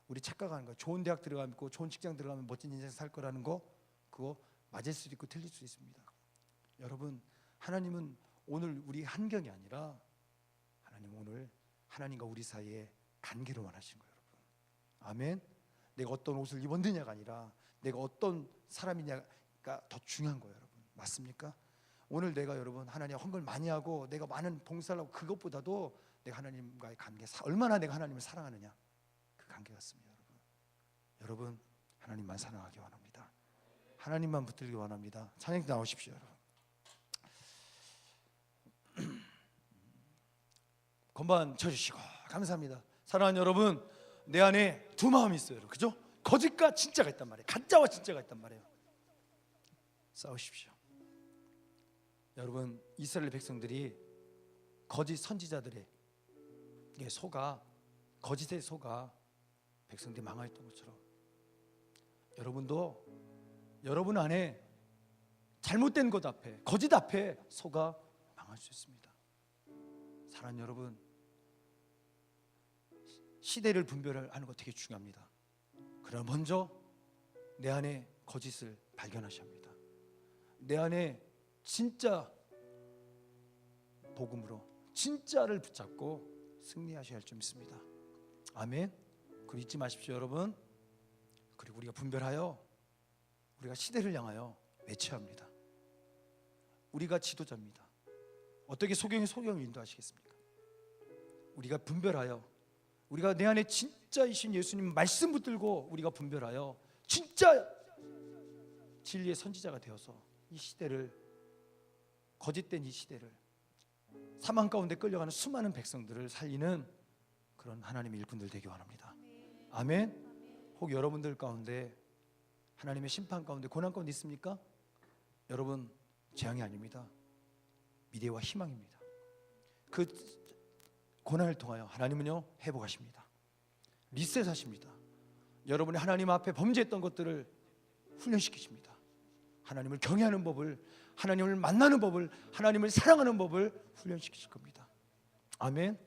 우리 착각하는 거, 좋은 대학 들어가고 좋은 직장 들어가면 멋진 인생 살 거라는 거, 그거 맞을 수도 있고 틀릴 수도 있습니다. 여러분, 하나님은 오늘 우리 환경이 아니라 하나님 오늘 하나님과 우리 사이에 관계를 원하시는 거예요, 여러분. 아멘. 내가 어떤 옷을 입었느냐가 아니라 내가 어떤 사람이냐가 더 중요한 거예요, 여러분. 맞습니까? 오늘 내가 여러분 하나님 헌금을 많이 하고 내가 많은 봉사를 하고 그것보다도 내가 하나님과의 관계, 얼마나 내가 하나님을 사랑하느냐, 그 관계 같습니다, 여러분. 여러분, 하나님만 사랑하기 원합니다. 하나님만 붙들기 원합니다. 찬양 나오십시오, 여러분. 건반 쳐주시고 감사합니다. 사랑하는 여러분, 내 안에 두 마음이 있어요, 그죠? 거짓과 진짜가 있단 말이에요. 가짜와 진짜가 있단 말이에요. 싸우십시오. 여러분, 이스라엘 백성들이 거짓 선지자들의 속아, 거짓에 속아 백성들이 망하였던 것처럼 여러분도 여러분 안에 잘못된 것 앞에, 거짓 앞에 속아 망할 수 있습니다. 사랑하는 여러분, 시대를 분별하는 거 되게 중요합니다. 그러나 먼저 내 안에 거짓을 발견하셔야 합니다. 내 안에 진짜 복음으로 진짜를 붙잡고 승리하셔야 할 줄 믿습니다. 아멘. 그리고 잊지 마십시오, 여러분. 그리고 우리가 분별하여 우리가 시대를 향하여 외쳐야 합니다. 우리가 지도자입니다. 어떻게 소경을 인도하시겠습니까? 우리가 분별하여, 우리가 내 안에 진짜이신 예수님 말씀 붙들고 우리가 분별하여 진짜 진리의 선지자가 되어서 이 시대를, 거짓된 이 시대를, 사망 가운데 끌려가는 수많은 백성들을 살리는 그런 하나님의 일꾼들 되기 원합니다. 아멘. 혹 여러분들 가운데 하나님의 심판 가운데, 고난 가운데 있습니까? 여러분, 재앙이 아닙니다. 미래와 희망입니다. 그 고난을 통하여 하나님은요 회복하십니다. 리셋하십니다. 여러분이 하나님 앞에 범죄했던 것들을 훈련시키십니다. 하나님을 경외하는 법을, 하나님을 만나는 법을, 하나님을 사랑하는 법을 훈련시키실 겁니다. 아멘.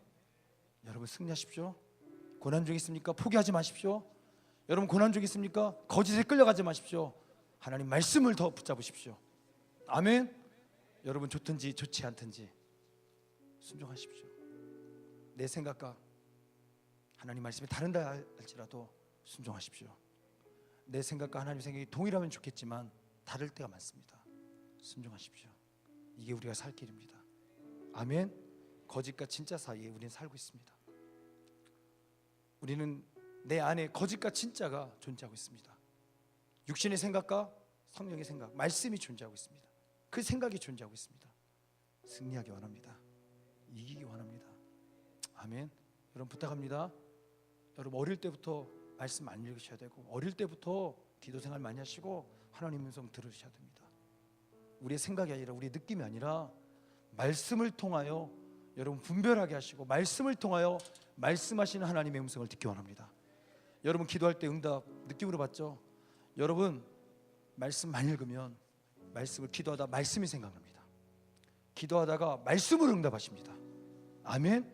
여러분 승리하십시오. 고난 중에 있습니까? 포기하지 마십시오. 여러분 고난 중에 있습니까? 거짓에 끌려가지 마십시오. 하나님 말씀을 더 붙잡으십시오. 아멘. 여러분 좋든지 좋지 않든지 순종하십시오. 내 생각과 하나님 말씀이 다른다 할지라도 순종하십시오. 내 생각과 하나님 생각이 동일하면 좋겠지만 다를 때가 많습니다. 순종하십시오. 이게 우리가 살 길입니다. 아멘. 거짓과 진짜 사이에 우리는 살고 있습니다. 우리는 내 안에 거짓과 진짜가 존재하고 있습니다. 육신의 생각과 성령의 생각, 말씀이 존재하고 있습니다. 그 생각이 존재하고 있습니다. 승리하기 원합니다. 이기기 원합니다. 아멘. 여러분 부탁합니다. 여러분 어릴 때부터 말씀 안 읽으셔야 되고, 어릴 때부터 기도 생활 많이 하시고 하나님 음성 들으셔야 됩니다. 우리의 생각이 아니라, 우리의 느낌이 아니라 말씀을 통하여 여러분 분별하게 하시고, 말씀을 통하여 말씀하시는 하나님의 음성을 듣기 원합니다. 여러분 기도할 때 응답 느낌으로 받죠? 여러분 말씀 많이 읽으면 말씀을 기도하다 말씀이 생각납니다. 기도하다가 말씀으로 응답하십니다. 아멘.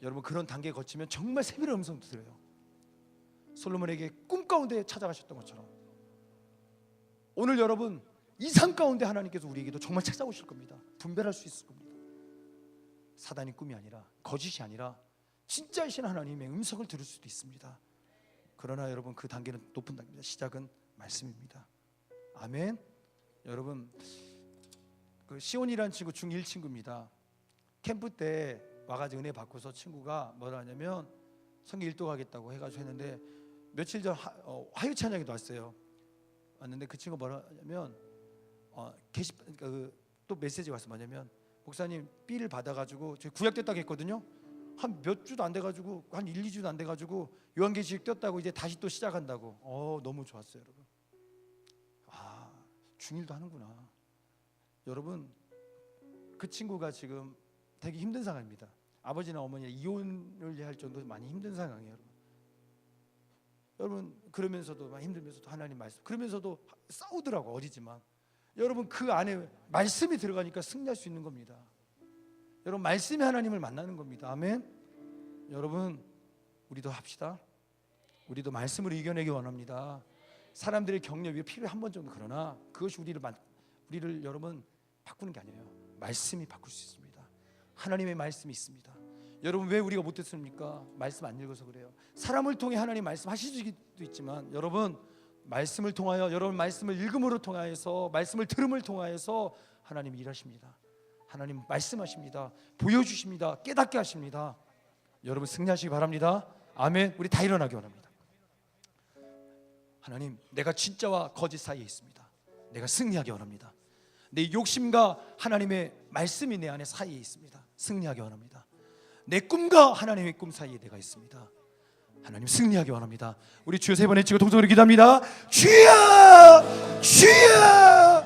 여러분 그런 단계에 거치면 정말 세밀한 음성도 들어요. 솔로몬에게 꿈 가운데 찾아가셨던 것처럼 오늘 여러분 이상 가운데 하나님께서 우리에게도 정말 찾아오실 겁니다. 분별할 수 있을 겁니다. 사단이 꿈이 아니라, 거짓이 아니라 진짜이신 하나님의 음성을 들을 수도 있습니다. 그러나 여러분 그 단계는 높은 단계입니다. 시작은 말씀입니다. 아멘. 여러분 그 시온이라는 친구 중1 친구입니다. 캠프 때 와가지고 은혜 받고서 친구가 뭐라 하냐면 성경 일도 가겠다고 해가지고 했는데, 며칠 전 화요 찬양에도 왔는데 그 친구가 뭐라 하냐면 게시판 또 메시지가 왔어. 뭐냐면 목사님 B를 받아가지고 저희 구약됐다고 했거든요. 한 몇 주도 안 돼가지고, 한 1, 2주도 안 돼가지고 요한계시록 떴다고 이제 다시 또 시작한다고. 너무 좋았어요 여러분. 중1도 하는구나. 여러분 그 친구가 지금 되게 힘든 상황입니다. 아버지나 어머니가 이혼을 할 정도로 많이 힘든 상황이에요. 여러분 그러면서도 막 힘들면서도 하나님 말씀, 그러면서도 싸우더라고. 어리지만 여러분 그 안에 말씀이 들어가니까 승리할 수 있는 겁니다. 여러분 말씀이 하나님을 만나는 겁니다. 아멘. 여러분 우리도 합시다. 우리도 말씀으로 이겨내기 원합니다. 사람들의 격려가 필요해 한 번 정도. 그러나 그것이 우리를 여러분 바꾸는 게 아니에요. 말씀이 바꿀 수 있습니다. 하나님의 말씀이 있습니다. 여러분 왜 우리가 못했습니까? 말씀 안 읽어서 그래요. 사람을 통해 하나님 말씀하실 수도 있지만 여러분 말씀을 통하여, 여러분 말씀을 읽음으로 통하여서, 말씀을 들음을 통하여서 하나님이 일하십니다. 하나님 말씀하십니다. 보여주십니다. 깨닫게 하십니다. 여러분 승리하시기 바랍니다. 아멘. 우리 다 일어나기 원합니다. 하나님 내가 진짜와 거짓 사이에 있습니다. 내가 승리하기 원합니다. 내 욕심과 하나님의 말씀이 내 안에 사이에 있습니다. 승리하기 원합니다. 내 꿈과 하나님의 꿈 사이에 내가 있습니다. 하나님 승리하기 원합니다. 우리 주여 3번 외치고 동성으로 기도합니다. 주여 주여